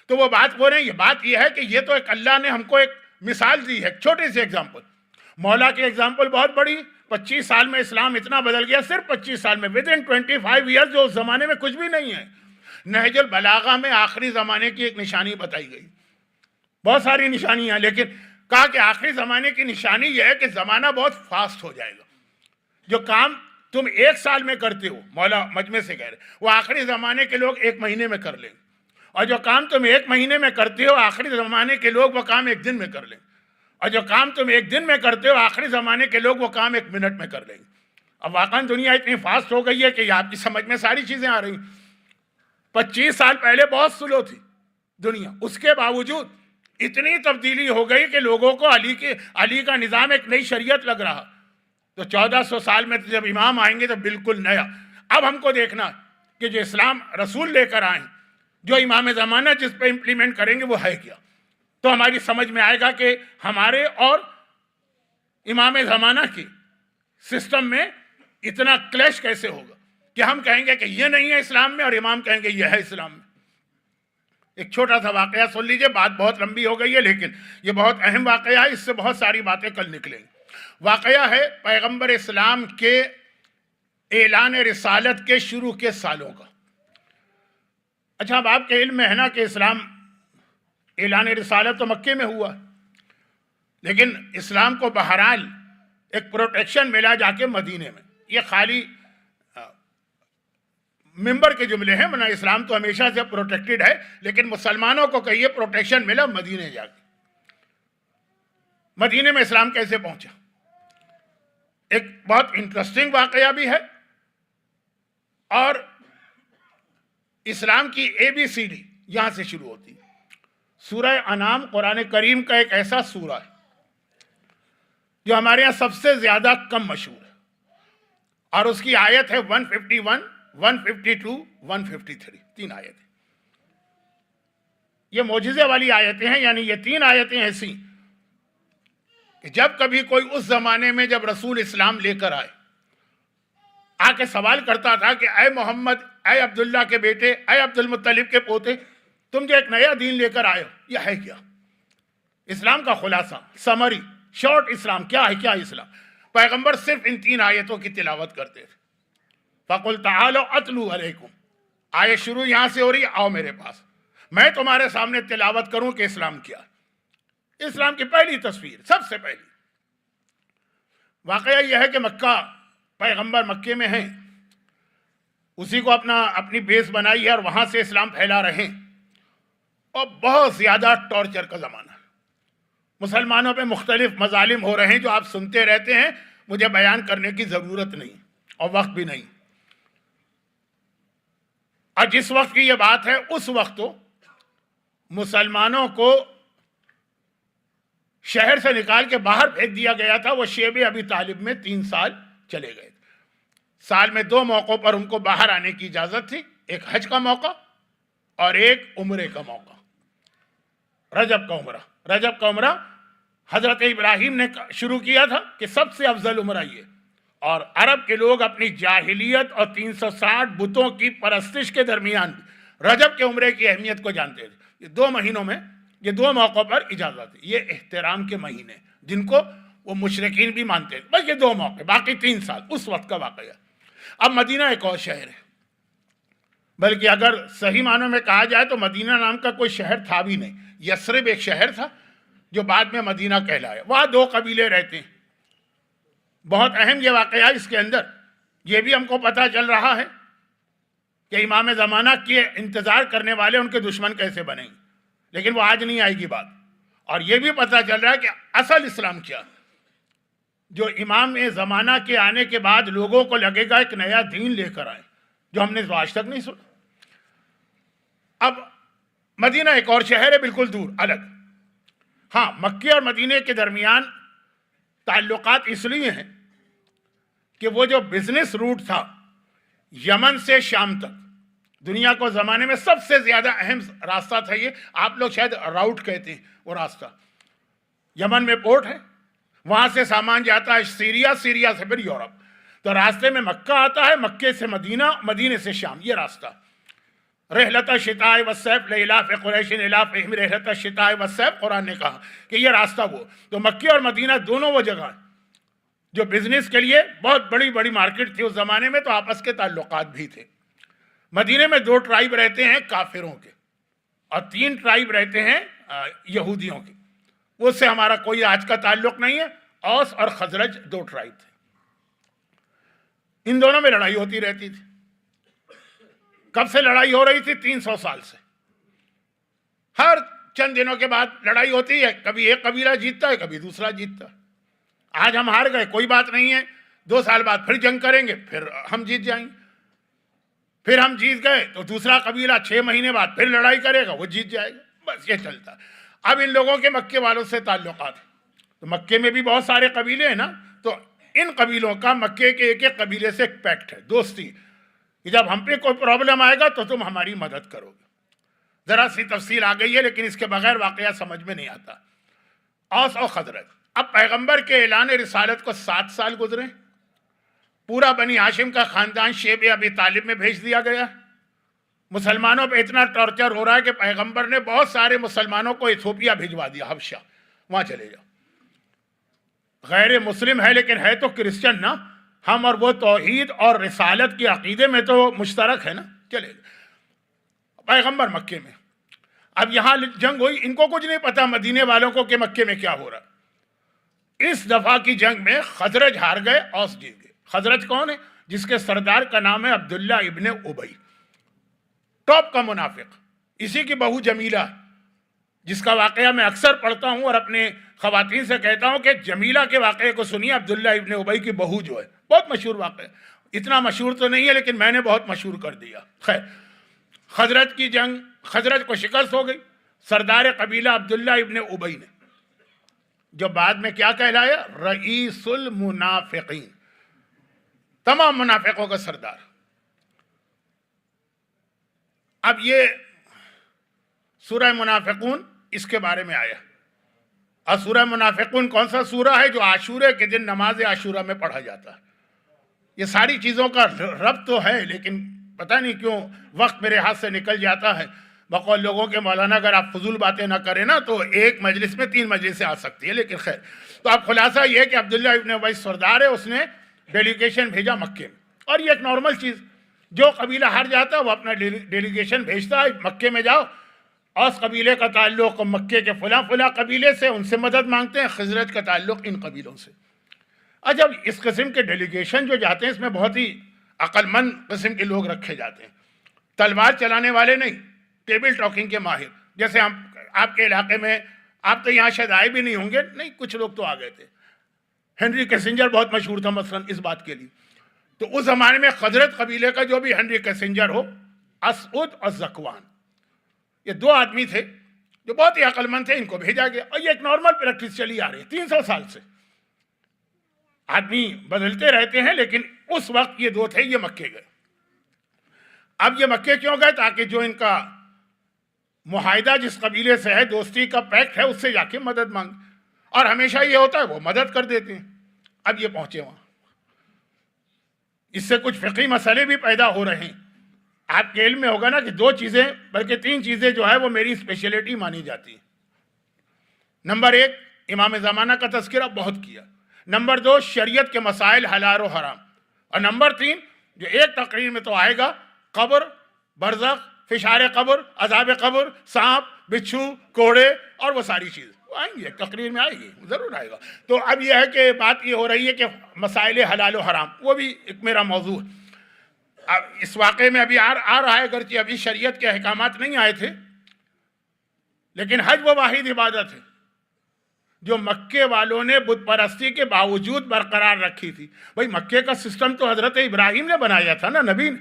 A: تو وہ بات بول رہے ہیں، یہ بات یہ ہے کہ یہ تو ایک اللہ نے ہم کو ایک مثال دی ہے، ایک چھوٹی سی ایگزامپل. مولا کی ایگزامپل بہت بڑی. 25 سال میں اسلام اتنا بدل گیا، صرف 25 سال میں، ود ان 25 ایئرز، جو اس زمانے میں کچھ بھی نہیں ہے. نہج البلاغہ میں آخری زمانے کی ایک نشانی بتائی گئی، بہت ساری نشانیاں، لیکن کہا کہ آخری زمانے کی نشانی یہ ہے کہ زمانہ بہت فاسٹ ہو جائے گا. جو کام تم 1 سال میں کرتے ہو، مولا مجمع سے کہہ رہے، وہ آخری زمانے کے لوگ 1 مہینے میں کر لیں گے. اور جو کام تم 1 مہینے میں کرتے ہو، آخری زمانے کے لوگ وہ کام 1 دن میں کر لیں گے. اور جو کام تم 1 دن میں کرتے ہو، آخری زمانے کے لوگ وہ کام 1 منٹ میں کر لیں گے. اب واقعاً دنیا اتنی فاسٹ ہو گئی ہے کہ آپ کی سمجھ میں ساری چیزیں آ رہی ہیں. 25 سال پہلے بہت سلو تھی دنیا، اس کے باوجود اتنی تبدیلی ہو گئی کہ لوگوں کو علی کا نظام ایک نئی شریعت لگ رہا. تو 1400 سال میں جب امام آئیں گے تو بالکل نیا. اب ہم کو دیکھنا کہ جو اسلام رسول لے کر آئیں، جو امام زمانہ جس پہ امپلیمنٹ کریں گے وہ ہے کیا. تو ہماری سمجھ میں آئے گا کہ ہمارے اور امام زمانہ کی سسٹم میں اتنا کلیش کیسے ہوگا کہ ہم کہیں گے کہ یہ نہیں ہے اسلام میں اور امام کہیں گے یہ ہے اسلام میں. ایک چھوٹا سا واقعہ سن لیجئے، بات بہت لمبی ہو گئی ہے لیکن یہ بہت اہم واقعہ ہے، اس سے بہت ساری باتیں کل نکلیں گی. واقعہ ہے پیغمبر اسلام کے اعلان رسالت کے شروع کے سالوں کا۔ اچھا، اب آپ کے علم میں ہے نا کہ اسلام اعلان رسالت تو مکے میں ہوا، لیکن اسلام کو بہرحال ایک پروٹیکشن ملا جا کے مدینے میں۔ یہ خالی ممبر کے جملے ہیں، ورنہ اسلام تو ہمیشہ سے پروٹیکٹڈ ہے، لیکن مسلمانوں کو کہیے پروٹیکشن ملا مدینے جا کے۔ مدینے میں اسلام کیسے پہنچا؟ ایک بہت انٹرسٹنگ واقعہ بھی ہے، اور اسلام کی ABC یہاں سے شروع ہوتی ہے۔ سورہ انعام قرآن کریم کا ایک ایسا سورہ ہے جو ہمارے یہاں سب سے زیادہ کم مشہور ہے، اور اس کی آیت ہے 151، 152، 153، 3 آیتیں۔ یہ معجزے والی آیتیں ہیں، یعنی یہ 3 آیتیں ایسی کہ جب کبھی کوئی اس زمانے میں جب رسول اسلام لے کر آ کے سوال کرتا تھا کہ اے محمد، اے عبداللہ کے بیٹے، اے عبد المطلب کے پوتے، تم جو ایک نیا دین لے کر آئے ہو، یہ ہے کیا؟ اسلام کا خلاصہ، سمری، شارٹ اسلام کیا ہے؟ کیا اسلام؟ پیغمبر صرف ان 3 آیتوں کی تلاوت کرتے تھے۔ فَقُلْ تَعَالَوْا أَتْلُو عَلَيْكُمْ، آیت شروع یہاں سے ہو رہی ہے، آؤ میرے پاس، میں تمہارے سامنے تلاوت کروں کہ اسلام کیا ہے۔ اسلام کی پہلی تصویر، سب سے پہلی واقعہ یہ ہے کہ مکہ، پیغمبر مکے میں ہیں، اسی کو اپنی بیس بنائی ہے، اور وہاں سے اسلام پھیلا رہے ہیں، اور بہت زیادہ ٹارچر کا زمانہ ہے۔ مسلمانوں پہ مختلف مظالم ہو رہے ہیں جو آپ سنتے رہتے ہیں، مجھے بیان کرنے کی ضرورت نہیں اور وقت بھی نہیں۔ اور جس وقت کی یہ بات ہے، اس وقت تو مسلمانوں کو شہر سے نکال کے باہر پھینک دیا گیا تھا۔ وہ شیب ابی طالب میں 3 سال چلے گئے تھے۔ سال میں 2 موقعوں پر ان کو باہر آنے کی اجازت تھی، ایک حج کا موقع اور ایک عمرے کا موقع، رجب کا عمرہ۔ رجب کا عمرہ حضرت ابراہیم نے شروع کیا تھا کہ سب سے افضل عمرہ یہ، اور عرب کے لوگ اپنی جاہلیت اور 360 بتوں کی پرستش کے درمیان بھی رجب کے عمرے کی اہمیت کو جانتے تھے۔ یہ 2 مہینوں میں، یہ 2 موقعوں پر اجازت ہے، یہ احترام کے مہینے جن کو وہ مشرکین بھی مانتے تھے، بس یہ 2 موقع، باقی 3 سال اس وقت کا واقعہ۔ اب مدینہ ایک اور شہر ہے، بلکہ اگر صحیح معنوں میں کہا جائے تو مدینہ نام کا کوئی شہر تھا بھی نہیں۔ یثرب ایک شہر تھا جو بعد میں مدینہ کہلایا، وہاں 2 قبیلے رہتے ہیں۔ بہت اہم یہ واقعہ اس کے اندر یہ بھی ہم کو پتہ چل رہا ہے کہ امام زمانہ کے انتظار کرنے والے ان کے دشمن کیسے بنیں گے، لیکن وہ آج نہیں آئے گی بات۔ اور یہ بھی پتہ چل رہا ہے کہ اصل اسلام کیا، جو امام زمانہ کے آنے کے بعد لوگوں کو لگے گا ایک نیا دین لے کر آئے، جو ہم نے آج تک نہیں سنا۔ اب مدینہ ایک اور شہر ہے، بالکل دور، الگ۔ ہاں، مکے اور مدینے کے درمیان تعلقات اس لیے ہیں کہ وہ جو بزنس روٹ تھا یمن سے شام تک، دنیا کو زمانے میں سب سے زیادہ اہم راستہ تھا یہ، آپ لوگ شاید راؤٹ کہتے ہیں وہ راستہ۔ یمن میں پورٹ ہے، وہاں سے سامان جاتا ہے سیریا، سیریا سے پھر یورپ، تو راستے میں مکہ آتا ہے، مکے سے مدینہ، مدینے سے شام، یہ راستہ۔ رحلت الشتاء والصیف لإلاف قریش إلافهم رحلت الشتاء والصیف، قرآن نے کہا کہ یہ راستہ وہ، تو مکے اور مدینہ دونوں وہ جگہ ہیں جو بزنس کے لیے بہت بڑی بڑی مارکیٹ تھی اس زمانے میں، تو آپس کے تعلقات بھی تھے۔ مدینے میں 2 ٹرائب رہتے ہیں کافروں کے، اور 3 ٹرائب رہتے ہیں یہودیوں کے، اس سے ہمارا کوئی آج کا تعلق نہیں ہے۔ اوس اور خزرج 2 ٹرائب تھے، ان دونوں میں لڑائی ہوتی رہتی تھی۔ کب سے لڑائی ہو رہی تھی؟ 300 سال سے، ہر چند دنوں کے بعد لڑائی ہوتی ہے، کبھی ایک قبیلہ جیتتا ہے، کبھی دوسرا جیتتا ہے۔ آج ہم ہار گئے، کوئی بات نہیں ہے، 2 سال بعد پھر جنگ کریں گے، پھر ہم جیت جائیں گے، پھر ہم جیت گئے تو دوسرا قبیلہ 6 مہینے بعد پھر لڑائی کرے گا، وہ جیت جائے گا، بس یہ چلتا ہے۔ اب ان لوگوں کے مکے والوں سے تعلقات ہیں، تو مکے میں بھی بہت سارے قبیلے ہیں نا، تو ان قبیلوں کا مکے کے ایک ایک قبیلے سے ایک پیکٹ ہے، دوستی، کہ جب ہم پہ کوئی پرابلم آئے گا تو تم ہماری مدد کرو گے۔ ذرا سی تفصیل آ گئی ہے، لیکن اس کے بغیر واقعہ سمجھ میں نہیں آتا۔ اوس اور خزرج، اب پیغمبر کے اعلان رسالت کو 7 سال گزرے، پورا بنی ہاشم کا خاندان شیب ابی طالب میں بھیج دیا گیا۔ مسلمانوں پہ اتنا ٹارچر ہو رہا ہے کہ پیغمبر نے بہت سارے مسلمانوں کو ایتھوپیا بھجوا دیا، حبشہ، وہاں چلے جاؤ۔ غیر مسلم ہے لیکن ہے تو کرسچن نا، ہم اور وہ توحید اور رسالت کے عقیدے میں تو مشترک ہے نا. چلے پیغمبر مکے میں، اب یہاں جنگ ہوئی، ان کو کچھ نہیں پتا مدینے والوں کو کہ مکے میں کیا ہو رہا. اس دفعہ کی جنگ میں خزرج ہار گئے، اوس جیت گئے. خزرج کون ہے؟ جس کے سردار کا نام ہے عبداللہ ابن ابی، ٹاپ کا منافق. اسی کی بہو جمیلہ، جس کا واقعہ میں اکثر پڑھتا ہوں اور اپنے خواتین سے کہتا ہوں کہ جمیلہ کے واقعے کو سنیے. عبداللہ ابن ابی کی بہو جو ہے، بہت مشہور واقعہ، اتنا مشہور تو نہیں ہے لیکن میں نے بہت مشہور کر دیا. خیر، خزرج کی جنگ، خزرج کو شکست ہو گئی. سردار قبیلہ عبداللہ ابن ابی نے، جو بعد میں کیا کہلایا؟ رئیس المنافقین، تمام منافقوں کا سردار. اب یہ سورہ منافقون اس کے بارے میں آیا. اور سورہ منافقون کون سا سورہ ہے؟ جو عاشورے کے دن نماز عاشورہ میں پڑھا جاتا ہے. یہ ساری چیزوں کا ربط تو ہے لیکن پتہ نہیں کیوں وقت میرے ہاتھ سے نکل جاتا ہے. بقول لوگوں کے مولانا اگر آپ فضول باتیں نہ کریں نا تو ایک مجلس میں 3 مجلسیں آ سکتی ہے. لیکن خیر، تو اب خلاصہ یہ کہ عبداللہ ابن ابی سردار ہے، اس نے ڈیلیگیشن بھیجا مکے میں. اور یہ ایک نارمل چیز، جو قبیلہ ہار جاتا ہے وہ اپنا ڈیلیگیشن بھیجتا ہے مکے میں، جاؤ اوس قبیلے کا تعلق مکے کے فلاں فلاں قبیلے سے، ان سے مدد مانگتے ہیں. خزرج کا تعلق ان قبیلوں سے. جب اس قسم کے ڈیلیگیشن جو جاتے ہیں اس میں بہت ہی عقل مند قسم کے لوگ رکھے جاتے ہیں، تلوار چلانے والے نہیں، ٹیبل ٹاکنگ کے ماہر. جیسے ہم آپ کے علاقے میں، آپ تو یہاں شاید آئے بھی نہیں ہوں گے، نہیں کچھ لوگ تو آ گئے تھے، ہنری کیسنجر بہت مشہور تھا مثلا اس بات کے لیے. تو اس زمانے میں خزرج قبیلے کا جو بھی ہنری کیسنجر ہو، اسعد اور زکوان، یہ 2 آدمی تھے جو بہت ہی عقل مند تھے، ان کو بھیجا گیا. اور یہ ایک نارمل پریکٹس چلی آ رہی ہے 300 سال سے. آدمی بدلتے رہتے ہیں لیکن اس وقت یہ 2 تھے، یہ مکے گئے. اب یہ مکے کیوں گئے؟ تاکہ جو ان کا معاہدہ جس قبیلے سے ہے، دوستی کا پیکٹ ہے، اس سے جا کے مدد مانگ. اور ہمیشہ یہ ہوتا ہے وہ مدد کر دیتے ہیں. اب یہ پہنچے وہاں، اس سے کچھ فقہی مسئلے بھی پیدا ہو رہے ہیں. آپ کے علم میں ہوگا نا کہ 2 چیزیں بلکہ 3 چیزیں جو ہے وہ میری اسپیشلٹی مانی جاتی ہیں. نمبر 1، امام زمانہ کا تذکرہ بہت کیا. نمبر 2، شریعت کے مسائل حلال و حرام. اور نمبر 3، جو ایک تقریر میں تو آئے گا، قبر، برزخ، فشار قبر، عذاب قبر، سانپ، بچھو، کوڑے اور وہ ساری چیز آئیں گی، ایک تقریر میں آئے گی، ضرور آئے گا. تو اب یہ ہے کہ بات یہ ہو رہی ہے کہ مسائل حلال و حرام، وہ بھی ایک میرا موضوع ہے. اب اس واقعے میں ابھی آ رہا ہے، اگرچہ ابھی شریعت کے احکامات نہیں آئے تھے، لیکن حج وہ واحد عبادت ہے جو مکے والوں نے بت پرستی کے باوجود برقرار رکھی تھی. بھائی مکے کا سسٹم تو حضرت ابراہیم نے بنایا تھا نا، نبی نے.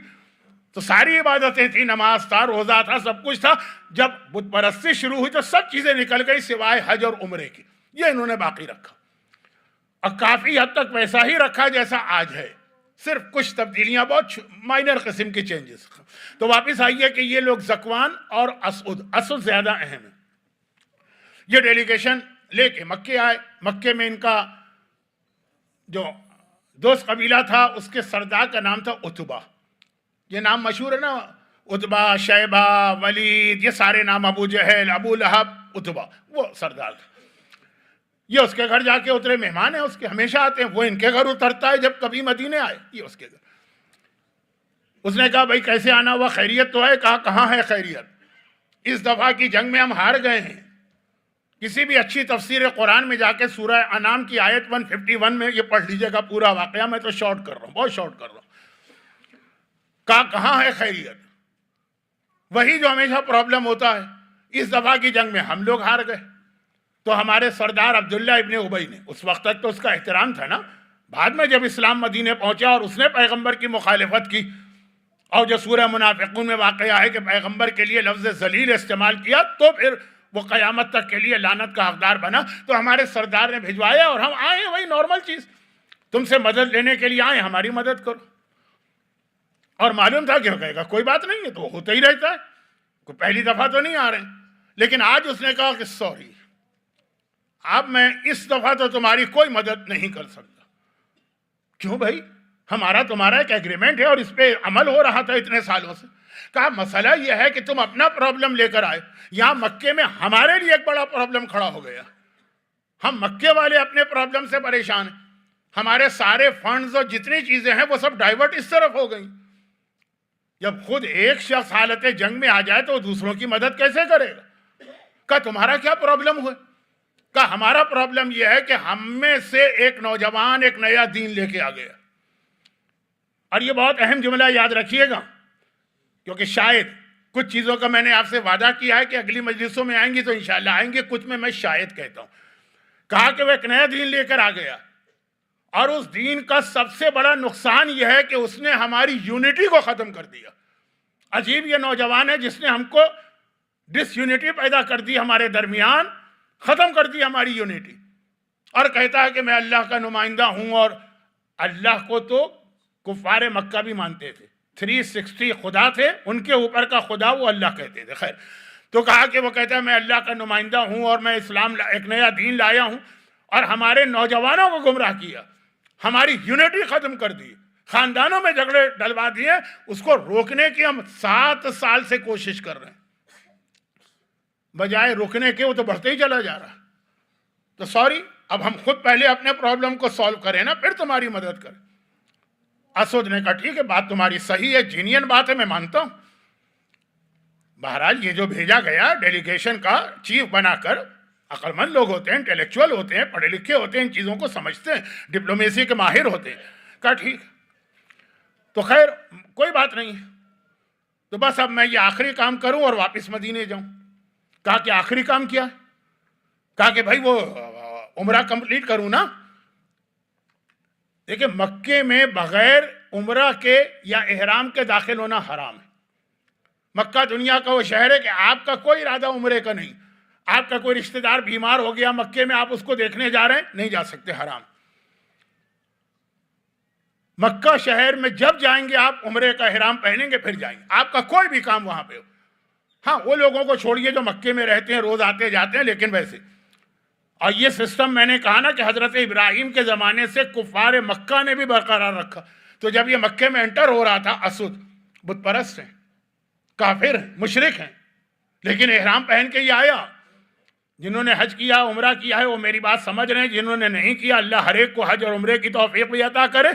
A: تو ساری عبادتیں تھیں، نماز تھا، روزہ تھا، سب کچھ تھا. جب بت پرستی شروع ہوئی تو سب چیزیں نکل گئی سوائے حج اور عمرے کی. یہ انہوں نے باقی رکھا اور کافی حد تک ویسا ہی رکھا جیسا آج ہے، صرف کچھ تبدیلیاں، بہت مائنر قسم کی چینجز. تو واپس آئیے کہ یہ لوگ زکوان اور اسعد زیادہ اہم ہیں. یہ ڈیلیگیشن لے کے مکے آئے. مکے میں ان کا جو دوست قبیلہ تھا اس کے سردار کا نام تھا عتبہ. یہ نام مشہور ہے نا، عتبہ، شیبہ، ولید، یہ سارے نام، ابو جہل، ابو لہب، عتبہ، وہ سردار تھا. یہ اس کے گھر جا کے اترے، مہمان ہیں اس کے، ہمیشہ آتے ہیں. وہ ان کے گھر اترتا ہے جب کبھی مدینے آئے، یہ اس کے گھر. اس نے کہا بھائی کیسے آنا ہوا، خیریت تو ہے؟ کہا کہاں ہے خیریت، اس دفعہ کی جنگ میں ہم ہار گئے ہیں. کسی بھی اچھی تفسیر قرآن میں جا کے سورہ انعام کی آیت 151 میں یہ پڑھ لیجئے گا پورا واقعہ. میں تو شارٹ کر رہا ہوں، بہت شارٹ کر رہا ہوں. کہا کہاں ہے خیریت؟ وہی جو ہمیشہ پرابلم ہوتا ہے. اس دفعہ کی جنگ میں ہم لوگ ہار گئے. تو ہمارے سردار عبداللہ ابن ابی نے، اس وقت تک تو اس کا احترام تھا نا، بعد میں جب اسلام مدینے پہنچا اور اس نے پیغمبر کی مخالفت کی، اور جو سورہ منافقون میں واقعہ ہے کہ پیغمبر کے لیے لفظ ذلیل استعمال کیا، تو پھر وہ قیامت تک کے لیے لعنت کا حقدار بنا. تو ہمارے سردار نے بھجوایا اور ہم آئے، وہی نارمل چیز، تم سے مدد لینے کے لیے آئے، ہماری مدد کرو. اور معلوم تھا کہ وہ کہے گا کوئی بات نہیں ہے، تو ہوتا ہی رہتا ہے، کوئی پہلی دفعہ تو نہیں آ رہے. لیکن آج اس نے کہا کہ سوری، اب میں اس دفعہ تو تمہاری کوئی مدد نہیں کر سکتا. کیوں بھائی؟ ہمارا تمہارا ایک ایگریمنٹ ہے اور اس پہ عمل ہو رہا تھا اتنے سالوں سے. کہا مسئلہ یہ ہے کہ تم اپنا پرابلم لے کر آئے، یہاں مکے میں ہمارے لیے ایک بڑا پرابلم کھڑا ہو گیا. ہم مکے والے اپنے پرابلم سے پریشان ہیں. ہمارے سارے فنڈز اور جتنی چیزیں ہیں وہ سب ڈائیورٹ اس طرف ہو گئیں. جب خود ایک شخص حالت جنگ میں آ جائے تو دوسروں کی مدد کیسے کرے گا؟ کہا تمہارا کیا پرابلم ہوا؟ کہا ہمارا پرابلم یہ ہے کہ ہم میں سے ایک نوجوان ایک نیا دین لے کے آ گیا. اور یہ بہت اہم جملہ یاد رکھیے گا، کیونکہ شاید کچھ چیزوں کا میں نے آپ سے وعدہ کیا ہے کہ اگلی مجلسوں میں آئیں گی تو انشاءاللہ آئیں گے، کچھ میں شاید کہتا ہوں. کہا کہ وہ ایک نیا دین لے کر آ گیا، اور اس دین کا سب سے بڑا نقصان یہ ہے کہ اس نے ہماری یونٹی کو ختم کر دیا. عجیب یہ نوجوان ہے جس نے ہم کو ڈس یونٹی پیدا کر دی، ہمارے درمیان ختم کر دی ہماری یونٹی، اور کہتا ہے کہ میں اللہ کا نمائندہ ہوں. اور اللہ کو تو کفار مکہ بھی مانتے تھے، 360 خدا تھے، ان کے اوپر کا خدا وہ اللہ کہتے تھے. خیر، تو کہا کہ وہ کہتا ہے میں اللہ کا نمائندہ ہوں اور میں اسلام ایک نیا دین لایا ہوں، اور ہمارے نوجوانوں کو گمراہ کیا، ہماری یونٹی ختم کر دی، خاندانوں میں جھگڑے ڈلوا دیے. اس کو روکنے کی ہم 7 سال سے کوشش کر رہے ہیں، بجائے روکنے کے وہ تو بڑھتے ہی چلا جا رہا. تو سوری، اب ہم خود پہلے اپنے پرابلم کو سالو کریں نا، پھر تمہاری مدد کریں. اسود نے کہا ٹھیک ہے، بات تمہاری صحیح ہے، جینین بات ہے، میں مانتا ہوں. بہرحال یہ جو بھیجا گیا ڈیلیگیشن کا چیف بنا کر، عقل مند لوگ ہوتے ہیں، انٹیلیکچوئل ہوتے ہیں، پڑھے لکھے ہوتے ہیں، ان چیزوں کو سمجھتے ہیں، ڈپلومیسی کے ماہر ہوتے ہیں. کہا ٹھیک. تو خیر کوئی بات نہیں، تو بس اب میں یہ آخری کام کروں اور واپس مدینے جاؤں. کہا کہ آخری کام کیا؟ کہا کہ بھائی وہ عمرہ کمپلیٹ کروں نا. دیکھیں مکے میں بغیر عمرہ کے یا احرام کے داخل ہونا حرام ہے. مکہ دنیا کا وہ شہر ہے کہ آپ کا کوئی ارادہ عمرے کا نہیں، آپ کا کوئی رشتہ دار بیمار ہو گیا مکے میں، آپ اس کو دیکھنے جا رہے ہیں، نہیں جا سکتے، حرام. مکہ شہر میں جب جائیں گے آپ عمرے کا احرام پہنیں گے پھر جائیں گے، آپ کا کوئی بھی کام وہاں پہ ہو. ہاں وہ لوگوں کو چھوڑیے جو مکے میں رہتے ہیں، روز آتے جاتے ہیں، لیکن ویسے. اور یہ سسٹم میں نے کہا نا کہ حضرت ابراہیم کے زمانے سے کفار مکہ نے بھی برقرار رکھا. تو جب یہ مکے میں انٹر ہو رہا تھا، اسود بت پرست ہیں، کافر ہیں، مشرک ہیں، لیکن احرام پہن کے یہ آیا. جنہوں نے حج کیا، عمرہ کیا ہے، وہ میری بات سمجھ رہے ہیں. جنہوں نے نہیں کیا، اللہ ہر ایک کو حج اور عمرے کی توفیق بھی عطا کرے.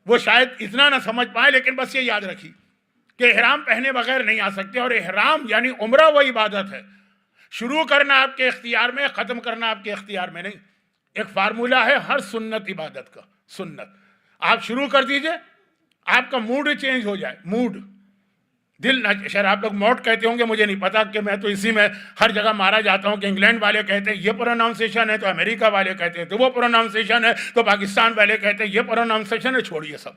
A: وہ شاید اتنا نہ سمجھ پائے، لیکن بس یہ یاد رکھی کہ احرام پہنے بغیر نہیں آ سکتے. اور احرام یعنی عمرہ وہ عبادت ہے، شروع کرنا آپ کے اختیار میں، ختم کرنا آپ کے اختیار میں نہیں. ایک فارمولہ ہے ہر سنت عبادت کا. سنت آپ شروع کر دیجئے، آپ کا موڈ چینج ہو جائے، موڈ، دل نہ. شاید آپ لوگ موڈ کہتے ہوں گے، مجھے نہیں پتا، کہ میں تو اسی میں ہر جگہ مارا جاتا ہوں کہ انگلینڈ والے کہتے ہیں یہ پروناؤنسیشن ہے، تو امریکہ والے کہتے ہیں تو وہ پروناؤنسیشن ہے، تو پاکستان والے کہتے ہیں یہ پروناؤنسیشن ہے. چھوڑیے سب.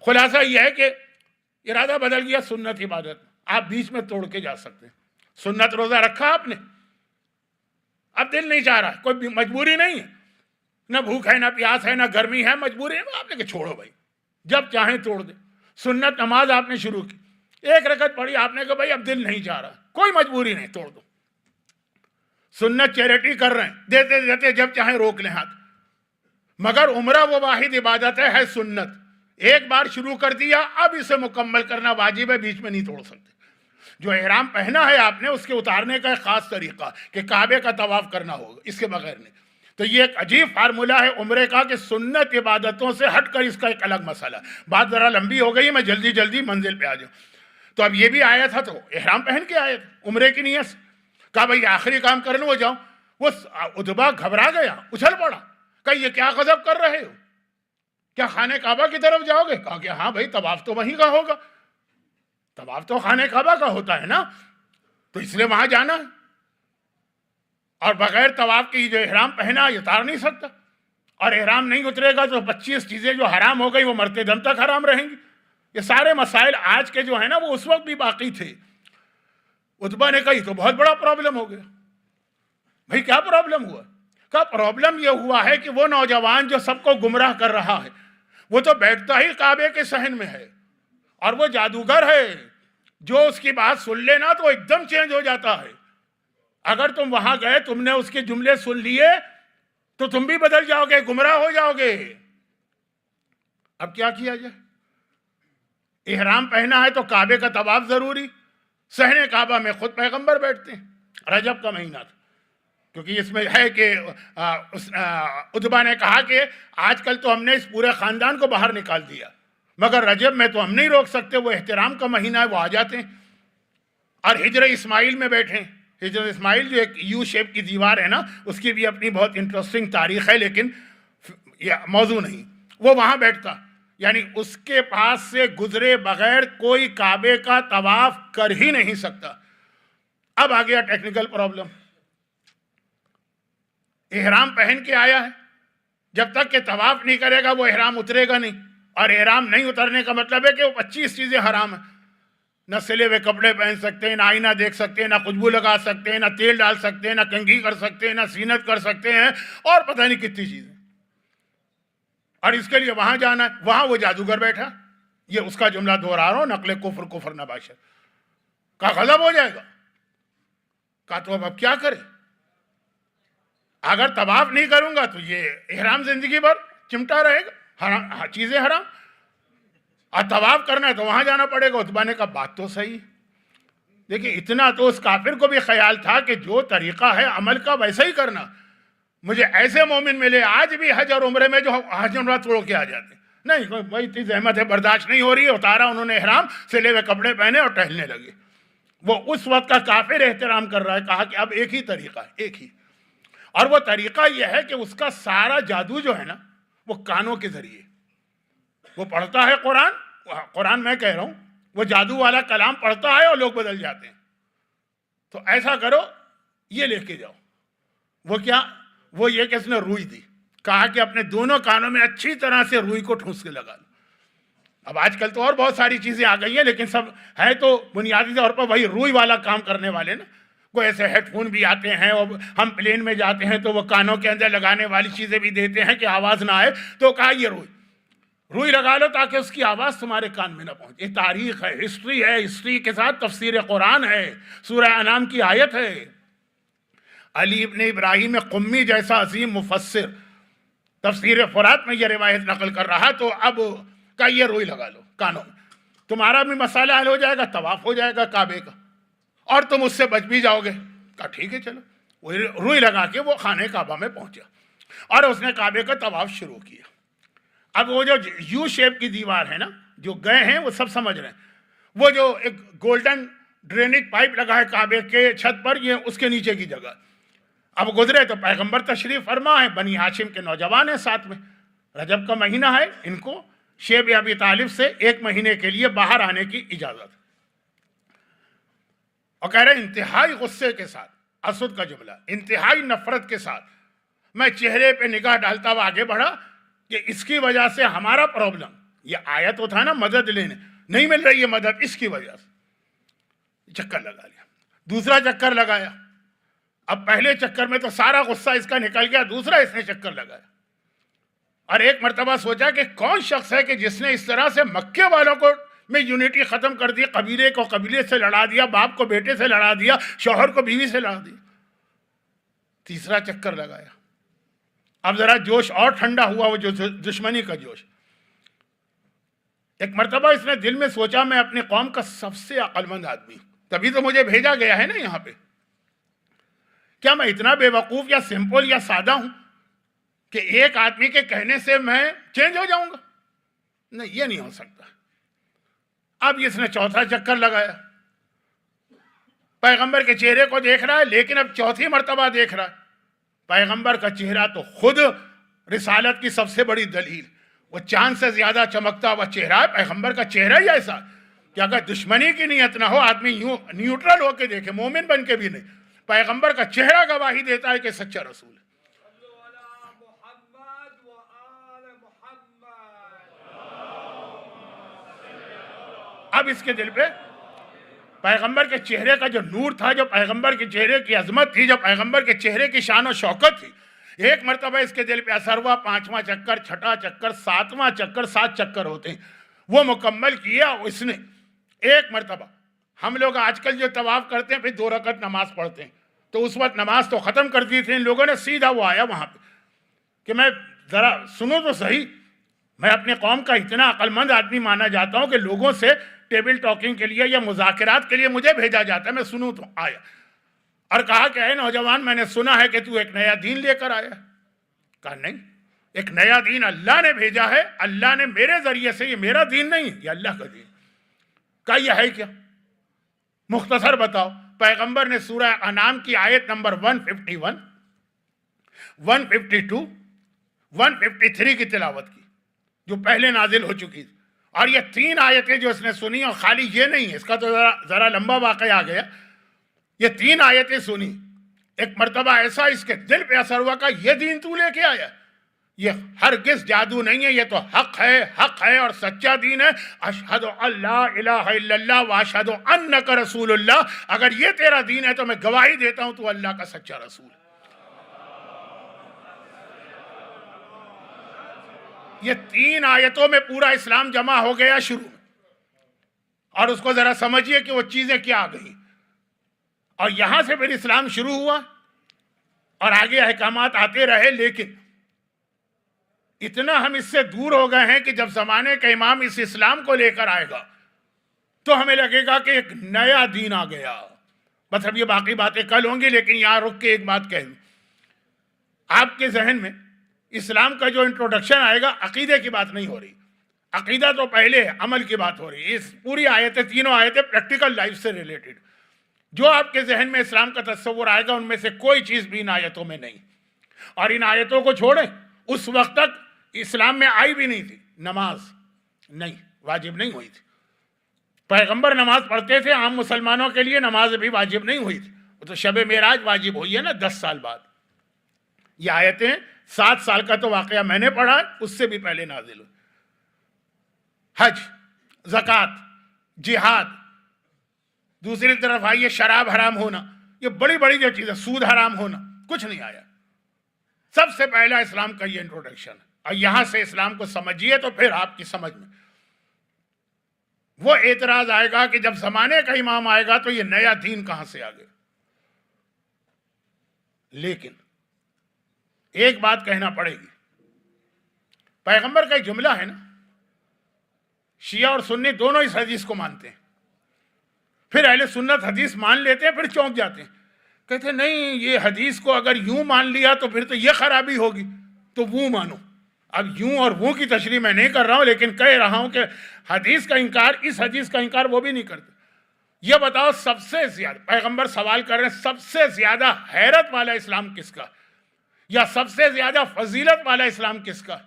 A: خلاصہ یہ ہے کہ ارادہ بدل گیا، سنت عبادت آپ بیچ میں توڑ کے جا سکتے ہیں. سنت روزہ رکھا آپ نے، اب دل نہیں چاہ رہا، کوئی مجبوری نہیں ہے، نہ بھوک ہے، نہ پیاس ہے، نہ گرمی ہے، مجبوری ہے، آپ نے کہ چھوڑو بھائی، جب چاہیں توڑ دیں. سنت نماز آپ نے شروع کی، 1 رکعت پڑھی، آپ نے کہا بھائی اب دل نہیں چاہ رہا، کوئی مجبوری نہیں، توڑ دو. سنت چیریٹی کر رہے ہیں، دیتے دیتے جب چاہیں روک لیں ہاتھ. مگر عمرہ وہ واحد عبادت ہے سنت. ایک بار شروع کر دیا، اب اسے مکمل کرنا واجب ہے، بیچ میں نہیں توڑ سکتے. جو احرام پہنا ہے آپ نے، اس کے اتارنے کا ایک خاص طریقہ کہ کعبے کا طواف کرنا ہوگا، اس کے بغیر نہیں. تو یہ ایک عجیب فارمولہ ہے عمرے کا کہ سنت عبادتوں سے ہٹ کر اس کا ایک الگ مسئلہ. بات ذرا لمبی ہو گئی، میں جلدی جلدی منزل پہ آ جاؤں. تو اب یہ بھی آیا تھا، تو احرام پہن کے آئے تھے عمرے کی نیت سے. کہا بھائی آخری کام کر لوں وہ جاؤں. وہ اتبا گھبرا گیا، اچھل پڑا، کہ یہ کیا غضب کر رہے ہو، کیا خانہ کعبہ کی طرف جاؤ گے؟ کہا کہ ہاں بھائی طواف تو وہیں کا ہوگا، طواف تو خانہ کعبہ کا ہوتا ہے نا، تو اس لیے وہاں جانا ہے. اور بغیر طواف کی جو احرام پہنا یہ اتار نہیں سکتا، اور احرام نہیں اترے گا تو 25 چیزیں جو حرام ہو گئی وہ مرتے دم تک حرام رہیں گی. یہ سارے مسائل آج کے جو ہیں نا وہ اس وقت بھی باقی تھے. اتبا نے کہا یہ تو بہت بڑا پرابلم ہو گیا. بھائی کیا پرابلم ہوا؟ کہا پرابلم یہ ہوا ہے کہ وہ نوجوان جو سب کو گمراہ کر رہا ہے وہ تو بیٹھتا ہی کعبے کے صحن میں ہے، اور وہ جادوگر ہے، جو اس کی بات سن لینا تو ایک دم چینج ہو جاتا ہے. اگر تم وہاں گئے، تم نے اس کے جملے سن لیے تو تم بھی بدل جاؤ گے، گمراہ ہو جاؤ گے. اب کیا کیا جائے؟ احرام پہنا ہے تو کعبے کا طواف ضروری. صحن کعبہ میں خود پیغمبر بیٹھتے ہیں، رجب کا مہینہ تھا. کیونکہ اس میں ہے کہ عتبہ نے کہا کہ آج کل تو ہم نے اس پورے خاندان کو باہر نکال دیا، مگر رجب میں تو ہم نہیں روک سکتے، وہ احترام کا مہینہ ہے، وہ آ جاتے ہیں اور ہجر اسماعیل میں بیٹھیں۔ ہجر اسماعیل جو ایک یو شیپ کی دیوار ہے نا، اس کی بھی اپنی بہت انٹرسٹنگ تاریخ ہے، لیکن یہ موضوع نہیں۔ وہ وہاں بیٹھتا، یعنی اس کے پاس سے گزرے بغیر کوئی کعبے کا طواف کر ہی نہیں سکتا۔ اب آ گیا ٹیکنیکل پرابلم، احرام پہن کے آیا ہے، جب تک کہ طواف نہیں کرے گا وہ احرام اترے گا نہیں، اور احرام نہیں اترنے کا مطلب ہے کہ وہ 25 چیزیں حرام ہیں۔ نہ سلے ہوئے کپڑے پہن سکتے ہیں، نہ آئینہ دیکھ سکتے ہیں، نہ خوشبو لگا سکتے ہیں، نہ تیل ڈال سکتے ہیں، نہ کنگھی کر سکتے ہیں، نہ سینت کر سکتے ہیں، اور پتہ نہیں کتنی چیزیں۔ اور اس کے لیے وہاں جانا ہے، وہاں وہ جادوگر بیٹھا، یہ اس کا جملہ دہرا رہا ہوں، نقل کفر کفر نباشر کا غضب ہو جائے گا۔ کہا تو اب کیا کرے؟ اگر طواف نہیں کروں گا تو یہ احرام زندگی بھر چمٹا رہے گا، حرام چیزیں حرام، اور طواف کرنا ہے تو وہاں جانا پڑے گا۔ عتبہ نے کہا بات تو صحیح۔ دیکھیں اتنا تو اس کافر کو بھی خیال تھا کہ جو طریقہ ہے عمل کا ویسا ہی کرنا۔ مجھے ایسے مومن ملے آج بھی حج اور عمرے میں جو حج عمرہ توڑ کے آ جاتے ہیں، نہیں بھائی اتنی زحمت ہے، برداشت نہیں ہو رہی ہے، اتارا انہوں نے احرام، سلے ہوئے کپڑے پہنے اور ٹہلنے لگے۔ وہ اس وقت کا کافر احترام کر رہا ہے، کہا کہ اب ایک ہی طریقہ ہے، ایک ہی، اور وہ طریقہ یہ ہے کہ اس کا سارا جادو جو ہے نا وہ کانوں کے ذریعے، وہ پڑھتا ہے قرآن میں کہہ رہا ہوں، وہ جادو والا کلام پڑھتا ہے اور لوگ بدل جاتے ہیں۔ تو ایسا کرو، یہ لے کے جاؤ۔ وہ کیا؟ وہ یہ کہ اس نے روئی دی، کہا کہ اپنے دونوں کانوں میں اچھی طرح سے روئی کو ٹھونس کے لگا لو۔ اب آج کل تو اور بہت ساری چیزیں آ گئی ہیں، لیکن سب ہے تو بنیادی طور پر وہی روئی والا کام کرنے والے نا۔ کوئی ایسے ہیڈ فون بھی آتے ہیں، اور ہم پلین میں جاتے ہیں تو وہ کانوں کے اندر لگانے والی چیزیں بھی دیتے ہیں کہ آواز نہ آئے، تو کہا یہ روئی لگا لو تاکہ اس کی آواز تمہارے کان میں نہ پہنچے۔ یہ تاریخ ہے، ہسٹری ہے، ہسٹری کے ساتھ تفسیر قرآن ہے، سورہ انعام کی آیت ہے۔ علی ابن ابراہیم قمی جیسا عظیم مفسر تفسیر فرات میں یہ روایت نقل کر رہا، تو اب کا یہ روئی لگا لو کانوں میں، تمہارا بھی مسئلہ حل ہو جائے گا، طواف ہو جائے گا کعبے کا، اور تم اس سے بچ بھی جاؤ گے۔ کہا ٹھیک ہے چلو۔ وہ روئی لگا کے وہ خانہ کعبہ میں پہنچا اور اس نے کعبے کا طواف شروع کیا۔ اب وہ جو یو شیپ کی دیوار ہے نا، جو گئے ہیں وہ سب سمجھ رہے ہیں، وہ جو ایک گولڈن ڈرینیج پائپ لگا ہے کعبے کے چھت پر، یہ اس کے نیچے کی جگہ۔ اب گزرے تو پیغمبر تشریف فرما ہے، بنی ہاشم کے نوجوان ہیں ساتھ میں، رجب کا مہینہ ہے، ان کو شیب ابی طالب سے 1 مہینے کے لیے باہر آنے کی اجازت، اور کہہ رہے انتہائی غصے کے ساتھ، اسد کا جملہ، انتہائی نفرت کے ساتھ میں چہرے پہ نگاہ ڈالتا ہوا آگے بڑھا کہ اس کی وجہ سے ہمارا پرابلم، یہ آیا تو تھا نا مدد لینے، نہیں مل رہی ہے مدد، اس کی وجہ سے چکر لگا لیا، دوسرا چکر لگایا۔ اب پہلے چکر میں تو سارا غصہ اس کا نکل گیا، دوسرا اس نے چکر لگایا، اور ایک مرتبہ سوچا کہ کون شخص ہے کہ جس نے اس طرح سے مکے والوں کو میں یونٹی ختم کر دی، قبیلے کو قبیلے سے لڑا دیا، باپ کو بیٹے سے لڑا دیا، شوہر کو بیوی سے لڑا دیا۔ تیسرا چکر لگایا، اب ذرا جوش اور ٹھنڈا ہوا، وہ جو دشمنی کا جوش۔ ایک مرتبہ اس نے دل میں سوچا میں اپنی قوم کا سب سے عقل مند آدمی، تبھی تو مجھے بھیجا گیا ہے نا یہاں پہ، کیا میں اتنا بے وقوف یا سمپل یا سادہ ہوں کہ ایک آدمی کے کہنے سے میں چینج ہو جاؤں گا؟ نہیں، یہ نہیں ہو سکتا۔ اب اس نے چوتھا چکر لگایا، پیغمبر کے چہرے کو دیکھ رہا ہے، لیکن اب چوتھی مرتبہ دیکھ رہا ہے پیغمبر کا چہرہ تو خود رسالت کی سب سے بڑی دلیل، وہ چاند سے زیادہ چمکتا ہوا چہرہ ہے، پیغمبر کا چہرہ ہی ایسا کہ اگر دشمنی کی نیت نہ ہو، آدمی یوں نیوٹرل ہو کے دیکھے، مومن بن کے بھی نہیں، پیغمبر کا چہرہ گواہی دیتا ہے کہ سچا رسول ہے۔ اب اس کے دل پہ پیغمبر کے چہرے کا جو نور تھا، جو پیغمبر کے چہرے کی عظمت تھی، جو پیغمبر کے چہرے کی شان و شوکت تھی، ایک مرتبہ اس کے دل پہ اثر ہوا، 5واں چکر، 6واں چکر، 7واں چکر، 7 چکر ہوتے ہیں، وہ مکمل کیا اس نے ایک مرتبہ۔ ہم لوگ آج کل جو طواف کرتے ہیں پھر 2 رکعت نماز پڑھتے ہیں، تو اس وقت نماز تو ختم کر دی تھی ان لوگوں نے، سیدھا وہ آیا وہاں پہ کہ میں ذرا سنو تو صحیح، میں اپنی قوم کا اتنا عقل مند آدمی مانا جاتا ہوں کہ لوگوں سے ٹیبل ٹاکنگ کے لیے یا مذاکرات کے لیے مجھے بھیجا جاتا ہے، میں سنوں تو آیا، اور کہا کہ اے نوجوان، میں نے سنا ہے کہ تو ایک نیا دین لے کر آیا ہے۔ کہا نہیں، ایک نیا دین اللہ نے بھیجا ہے، اللہ نے میرے ذریعے سے، یہ میرا دین نہیں، یہ اللہ کا دین۔ کہا یہ ہے کیا؟ مختصر بتاؤ۔ پیغمبر نے سورہ انعام کی آیت نمبر 151، 152، 153 کی تلاوت کی، جو پہلے نازل ہو چکی تھی۔ اور یہ 3 آیتیں جو اس نے سنی، اور خالی یہ نہیں، اس کا تو ذرا لمبا واقعہ آ گیا۔ یہ 3 آیتیں سنی، ایک مرتبہ ایسا اس کے دل پہ اثر ہوا کہ یہ دین تو لے کے آیا، یہ ہرگز جادو نہیں ہے، یہ تو حق ہے اور سچا دین ہے۔ اشہد ان لا الہ الا اللہ واشہد انک رسول اللہ، اگر یہ تیرا دین ہے تو میں گواہی دیتا ہوں تو اللہ کا سچا رسول ہے۔ یہ 3 آیتوں میں پورا اسلام جمع ہو گیا شروع میں، اور اس کو ذرا سمجھیے کہ وہ چیزیں کیا آ گئی، اور یہاں سے پھر اسلام شروع ہوا اور آگے احکامات آتے رہے۔ لیکن اتنا ہم اس سے دور ہو گئے ہیں کہ جب زمانے کا امام اس اسلام کو لے کر آئے گا تو ہمیں لگے گا کہ ایک نیا دین آ گیا۔ بس اب یہ باقی باتیں کل ہوں گی، لیکن یہاں رک کے ایک بات کہہ دوں۔ آپ کے ذہن میں اسلام کا جو انٹروڈکشن آئے گا، عقیدے کی بات نہیں ہو رہی، عقیدہ تو پہلے ہے، عمل کی بات ہو رہی ہے۔ اس پوری آیتیں، تینوں آیتیں پریکٹیکل لائف سے ریلیٹڈ، جو آپ کے ذہن میں اسلام کا تصور آئے گا ان میں سے کوئی چیز بھی ان آیتوں میں نہیں۔ اور ان آیتوں کو چھوڑیں، اس وقت تک اسلام میں آئی بھی نہیں تھی نماز، نہیں، واجب نہیں ہوئی تھی۔ پیغمبر نماز پڑھتے تھے، عام مسلمانوں کے لیے نماز بھی واجب نہیں ہوئی تھی، وہ تو شب معراج واجب ہوئی ہے نا 10 سال بعد۔ یہ آیتیں 7 سال کا تو واقعہ میں نے پڑھا، اس سے بھی پہلے نازل ہوئی۔ حج، زکوٰۃ، جہاد، دوسری طرف آئیے شراب حرام ہونا، یہ بڑی بڑی جو چیزیں، سود حرام ہونا، کچھ نہیں آیا۔ سب سے پہلا اسلام کا یہ انٹروڈکشن ہے، اور یہاں سے اسلام کو سمجھیے تو پھر آپ کی سمجھ میں وہ اعتراض آئے گا کہ جب زمانے کا امام آئے گا تو یہ نیا دین کہاں سے آ گیا۔ لیکن ایک بات کہنا پڑے گی، پیغمبر کا ایک جملہ ہے نا، شیعہ اور سنی دونوں اس حدیث کو مانتے ہیں، پھر اہل سنت حدیث مان لیتے ہیں، پھر چونک جاتے ہیں، کہتے ہیں نہیں، یہ حدیث کو اگر یوں مان لیا تو پھر تو یہ خرابی ہوگی، تو وہ مانو۔ اب یوں اور وہ کی تشریح میں نہیں کر رہا ہوں، لیکن کہہ رہا ہوں کہ حدیث کا انکار، اس حدیث کا انکار وہ بھی نہیں کرتے۔ یہ بتاؤ سب سے زیادہ، پیغمبر سوال کر رہے ہیں، سب سے زیادہ حیرت والا اسلام کس کا، یا سب سے زیادہ فضیلت والا اسلام کس کا؟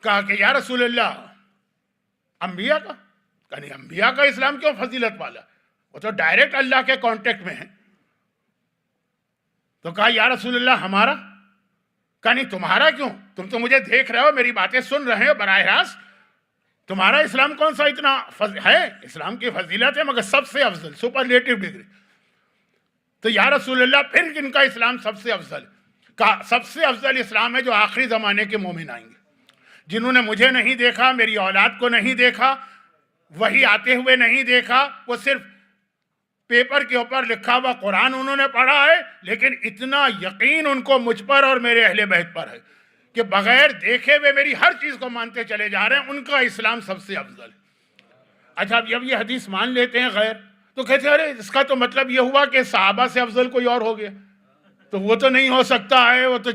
A: کہا کہ یا رسول اللہ، انبیاء کا۔ کہا نہیں، انبیاء کا اسلام کیوں فضیلت والا، وہ تو ڈائریکٹ اللہ کے کانٹیکٹ میں ہیں۔ تو کہا یا رسول اللہ ہمارا؟ کہا نہیں، تمہارا کیوں، تم تو مجھے دیکھ رہے ہو، میری باتیں سن رہے ہو براہ راست، تمہارا اسلام کون سا اتنا ہے؟ اسلام کی فضیلت ہے مگر سب سے افضل، سپرلیٹو ڈگری۔ تو یا رسول اللہ پھر کن کا اسلام سب سے افضل؟ کہا سب سے افضل اسلام ہے جو آخری زمانے کے مومن آئیں گے، جنہوں نے مجھے نہیں دیکھا، میری اولاد کو نہیں دیکھا، وہی آتے ہوئے نہیں دیکھا، وہ صرف پیپر کے اوپر لکھا ہوا قرآن انہوں نے پڑھا ہے، لیکن اتنا یقین ان کو مجھ پر اور میرے اہل بیت پر ہے کہ بغیر دیکھے ہوئے میری ہر چیز کو مانتے چلے جا رہے ہیں، ان کا اسلام سب سے افضل ہے۔ اچھا، جب یہ حدیث مان لیتے ہیں غیر، تو کہتے ہیں ارے اس کا تو مطلب یہ ہوا کہ صحابہ سے افضل کوئی اور ہو گیا، تو وہ تو نہیں ہو سکتا ہے، وہ تو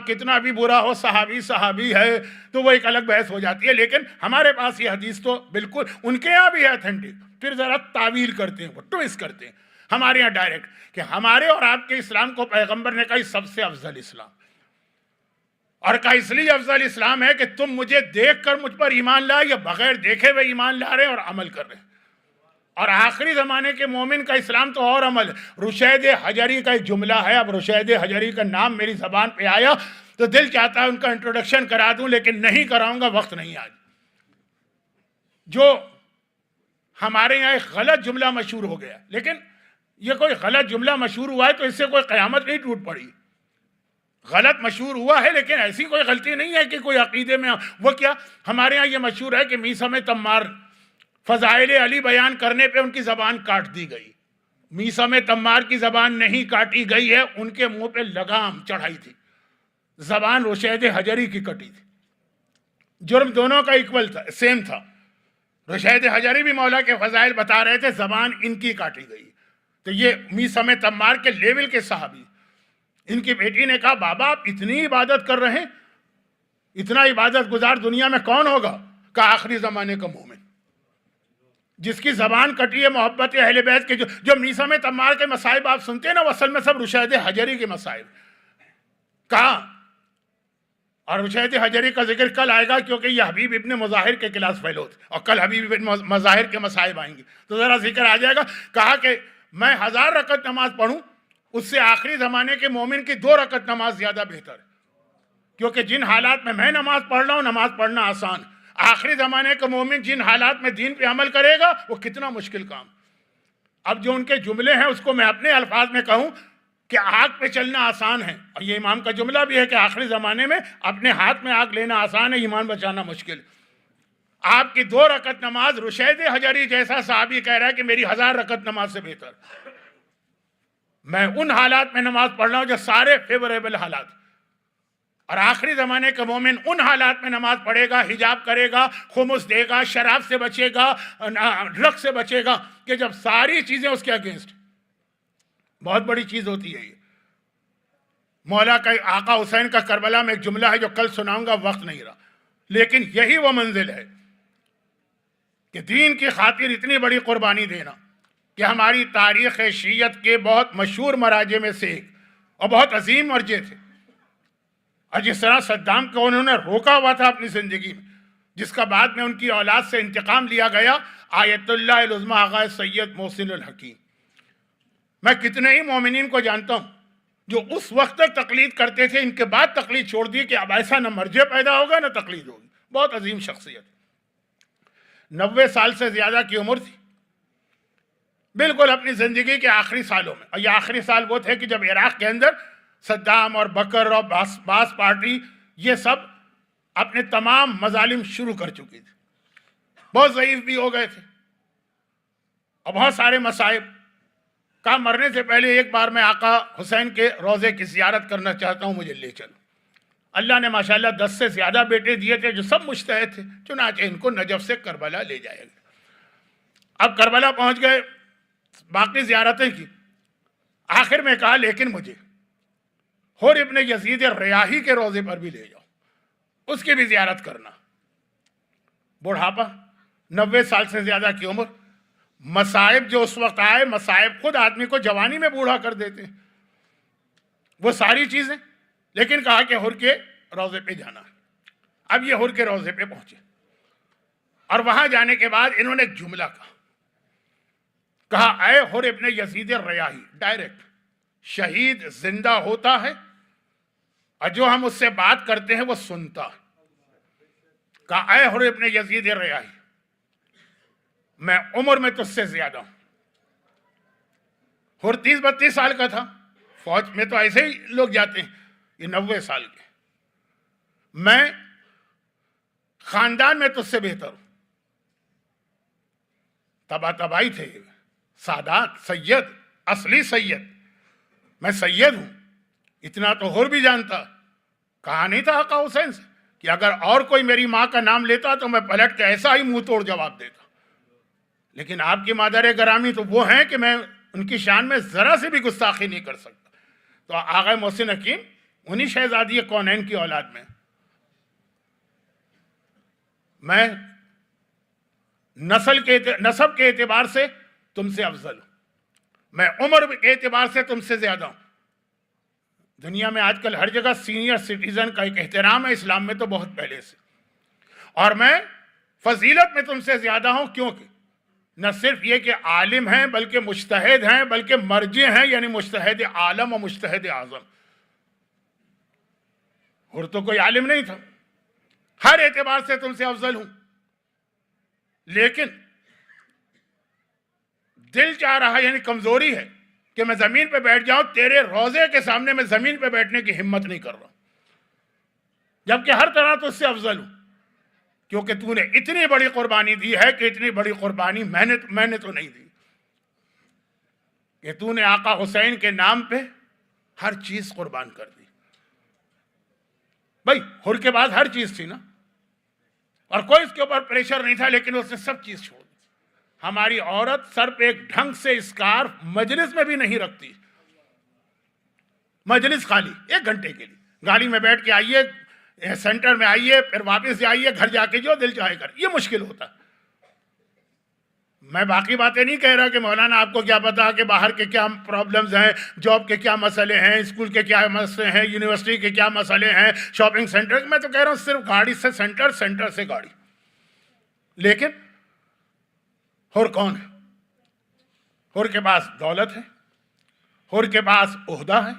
A: کتنا بھی برا ہو، صحابی ہے، تو وہ ایک الگ بحث ہو جاتی ہے۔ لیکن ہمارے پاس یہ حدیث تو بالکل ان کے یہاں بھی ہے اتھینٹک، پھر ذرا تعویل کرتے ہیں، وہ ٹوئسٹ کرتے ہیں، ہمارے یہاں ڈائریکٹ کہ ہمارے اور آپ کے اسلام کو پیغمبر نے کہا سب سے افضل اسلام، اور کہا اس لیے افضل اسلام ہے کہ تم مجھے دیکھ کر مجھ پر ایمان لائے یا بغیر دیکھے ہوئے ایمان لا رہے ہیں اور عمل کر رہے ہیں۔ اور آخری زمانے کے مومن کا اسلام تو اور عمل ہے۔ رشید حجری کا ایک جملہ ہے، اب رشید حجری کا نام میری زبان پہ آیا تو دل چاہتا ہے ان کا انٹروڈکشن کرا دوں، لیکن نہیں کراؤں گا، وقت نہیں آج۔ جو ہمارے یہاں ایک غلط جملہ مشہور ہو گیا، لیکن یہ کوئی غلط جملہ مشہور ہوا ہے تو اس سے کوئی قیامت نہیں ٹوٹ پڑی، غلط مشہور ہوا ہے، لیکن ایسی کوئی غلطی نہیں ہے کہ کوئی عقیدے میں وہ کیا۔ ہمارے ہاں یہ مشہور ہے کہ میثم تمار فضائل علی بیان کرنے پہ ان کی زبان کاٹ دی گئی، میثم تمار کی زبان نہیں کاٹی گئی ہے، ان کے منہ پہ لگام چڑھائی تھی، زبان رشید حجری کی کٹی تھی۔ جرم دونوں کا ایکول تھا، سیم تھا، رشید حجری بھی مولا کے فضائل بتا رہے تھے، زبان ان کی کاٹی گئی، تو یہ میثم تمار کے لیول کے صحابی، ان کی بیٹی نے کہا بابا آپ اتنی عبادت کر رہے ہیں، اتنا عبادت گزار دنیا میں کون ہوگا؟ کہا آخری زمانے کا مومن، جس کی زبان کٹی ہے محبت اہل بیت کے. جو میثم تمار کے مصائب آپ سنتے ہیں نا، وہ اصل میں سب رشید حجری کے مصائب. کہاں؟ اور رشید حجری کا ذکر کل آئے گا، کیونکہ یہ حبیب ابن مظاہر کے کلاس فیلو تھے، اور کل حبیب ابن مظاہر کے مصائب آئیں گے تو ذرا ذکر آ جائے گا. کہا کہ میں 1000 رکعت نماز پڑھوں، اس سے آخری زمانے کے مومن کی 2 رکعت نماز زیادہ بہتر ہے، کیونکہ جن حالات میں نماز پڑھ رہا ہوں، نماز پڑھنا آسان. آخری زمانے کا مومن جن حالات میں دین پہ عمل کرے گا، وہ کتنا مشکل کام. اب جو ان کے جملے ہیں اس کو میں اپنے الفاظ میں کہوں کہ آگ پہ چلنا آسان ہے، اور یہ امام کا جملہ بھی ہے کہ آخری زمانے میں اپنے ہاتھ میں آگ لینا آسان ہے، ایمان بچانا مشکل. آپ کی 2 رکعت نماز رشید حجری جیسا صحابی کہہ رہا ہے کہ میری 1000 رکعت نماز سے بہتر. میں ان حالات میں نماز پڑھ رہا ہوں جو سارے فیوریبل حالات، اور آخری زمانے کا مومن ان حالات میں نماز پڑھے گا، حجاب کرے گا، خمس دے گا، شراب سے بچے گا، ڈرگ سے بچے گا، کہ جب ساری چیزیں اس کے اگینسٹ. بہت بڑی چیز ہوتی ہے یہ. مولا کا آقا حسین کا کربلا میں ایک جملہ ہے جو کل سناؤں گا، وقت نہیں رہا، لیکن یہی وہ منزل ہے کہ دین کی خاطر اتنی بڑی قربانی دینا، کہ ہماری تاریخ شیعت کے بہت مشہور مراجع میں سے ایک اور بہت عظیم مرجع تھے. اور جس طرح صدام کو انہوں نے روکا ہوا تھا اپنی زندگی میں، جس کا بعد میں ان کی اولاد سے انتقام لیا گیا، آیت اللہ العظمی آغا سید محسن الحکیم. میں کتنے ہی مومنین کو جانتا ہوں جو اس وقت تک تقلید کرتے تھے، ان کے بعد تقلید چھوڑ دی کہ اب ایسا نہ مرجع پیدا ہوگا نہ تقلید ہوگی. بہت عظیم شخصیت. 90 سال سے زیادہ کی عمر تھی، بالکل اپنی زندگی کے آخری سالوں میں. اور یہ آخری سال وہ تھے کہ جب عراق کے اندر صدام اور بکر اور باس پارٹی یہ سب اپنے تمام مظالم شروع کر چکی تھی. بہت ضعیف بھی ہو گئے تھے اور بہت سارے مصائب. کہا مرنے سے پہلے ایک بار میں آقا حسین کے روضے کی زیارت کرنا چاہتا ہوں، مجھے لے چلو. اللہ نے ماشاءاللہ 10 سے زیادہ بیٹے دیے تھے جو سب مجتہد تھے، چنانچہ ان کو نجف سے کربلا لے جائے گا. اب کربلا پہنچ گئے، باقی زیارتیں کی. آخر میں کہا لیکن مجھے حر ابن یزید ریاحی کے روضے پر بھی لے جاؤ، اس کی بھی زیارت کرنا. بڑھاپا، 90 سال سے زیادہ کی عمر، مصائب جو اس وقت آئے، مصائب خود آدمی کو جوانی میں بوڑھا کر دیتے ہیں، وہ ساری چیزیں. لیکن کہا کہ حر کے روضے پہ جانا. اب یہ حر کے روضے پہ پہنچے، اور وہاں جانے کے بعد انہوں نے ایک جملہ کہا اے حر ابن یزید ریاحی، ڈائریکٹ شہید زندہ ہوتا ہے اور جو ہم اس سے بات کرتے ہیں وہ سنتا. کہا اے حر ابن یزید ریاحی، میں عمر میں تجھ سے زیادہ ہوں. حر 30-32 سال کا تھا، فوج میں تو ایسے ہی لوگ جاتے ہیں، یہ 90 سال کے. میں خاندان میں تجھ سے بہتر ہوں. تباہی تھے، سادات، سید، اصلی سید. میں سید ہوں، اتنا تو حر بھی جانتا. کہا نہیں تھا آقا حسین سے کہ اگر اور کوئی میری ماں کا نام لیتا تو میں پلٹ کے ایسا ہی منہ توڑ جواب دیتا. لیکن آپ کی مادر گرامی تو وہ ہیں کہ میں ان کی شان میں ذرا سے بھی گستاخی نہیں کر سکتا. تو آغا محسن حکیم انہی شہزادی کونین کی اولاد میں. میں نسب کے اعتبار سے تم سے افضل ہوں، میں عمر کے اعتبار سے تم سے زیادہ ہوں. دنیا میں آج کل ہر جگہ سینئر سٹیزن کا ایک احترام ہے، اسلام میں تو بہت پہلے سے. اور میں فضیلت میں تم سے زیادہ ہوں، کیونکہ نہ صرف یہ کہ عالم ہیں بلکہ مجتہد ہیں، بلکہ مرجع ہیں، یعنی مجتہد عالم و مجتہد اعظم. اور تو کوئی عالم نہیں تھا، ہر اعتبار سے تم سے افضل ہوں. لیکن دل چاہ رہا، یعنی کمزوری ہے کہ میں زمین پہ بیٹھ جاؤں، تیرے روضے کے سامنے میں زمین پہ بیٹھنے کی ہمت نہیں کر رہا، جبکہ ہر طرح تو اس سے افضل ہوں. کیونکہ تو نے اتنی بڑی قربانی دی ہے کہ اتنی بڑی قربانی میں نے تو نہیں دی، کہ تو نے آقا حسین کے نام پہ ہر چیز قربان کر دی. بھائی حر کے بعد ہر چیز تھی نا، اور کوئی اس کے اوپر پریشر نہیں تھا، لیکن اس نے سب چیز چھوڑ دی. ہماری عورت سر پہ ایک ڈھنگ سے اسکارف مجلس میں بھی نہیں رکھتی، مجلس خالی 1 گھنٹے کے لیے، گاڑی میں بیٹھ کے آئیے، سینٹر میں آئیے، پھر واپس جائیے، گھر جا کے جو دل چاہے کر، یہ مشکل ہوتا ہے۔ میں باقی باتیں نہیں کہہ رہا کہ مولانا آپ کو کیا پتا کہ باہر کے کیا پرابلمز ہیں، جاب کے کیا مسئلے ہیں، اسکول کے کیا مسئلے ہیں، یونیورسٹی کے کیا مسئلے ہیں، شاپنگ سینٹر، میں تو کہہ رہا ہوں صرف گاڑی سے سینٹر، سینٹر سے گاڑی۔ لیکن حر کون ہے؟ حر کے پاس دولت ہے، حر کے پاس عہدہ ہے،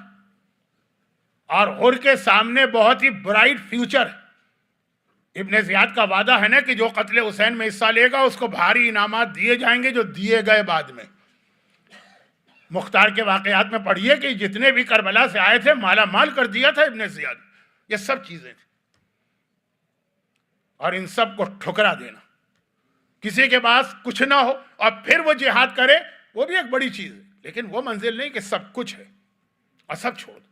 A: اور حر کے سامنے بہت ہی برائٹ فیوچر ہے۔ ابن زیاد کا وعدہ ہے نا کہ جو قتل حسین میں حصہ لے گا اس کو بھاری انعامات دیے جائیں گے جو دیے گئے بعد میں۔ مختار کے واقعات میں پڑھیے کہ جتنے بھی کربلا سے آئے تھے مالا مال کر دیا تھا ابن زیاد۔ یہ سب چیزیں تھیں، اور ان سب کو ٹھکرا دینا، کسی کے پاس کچھ نہ ہو اور پھر وہ جہاد کرے، وہ بھی ایک بڑی چیز ہے، لیکن وہ منزل نہیں کہ سب کچھ ہے اور سب چھوڑ دو۔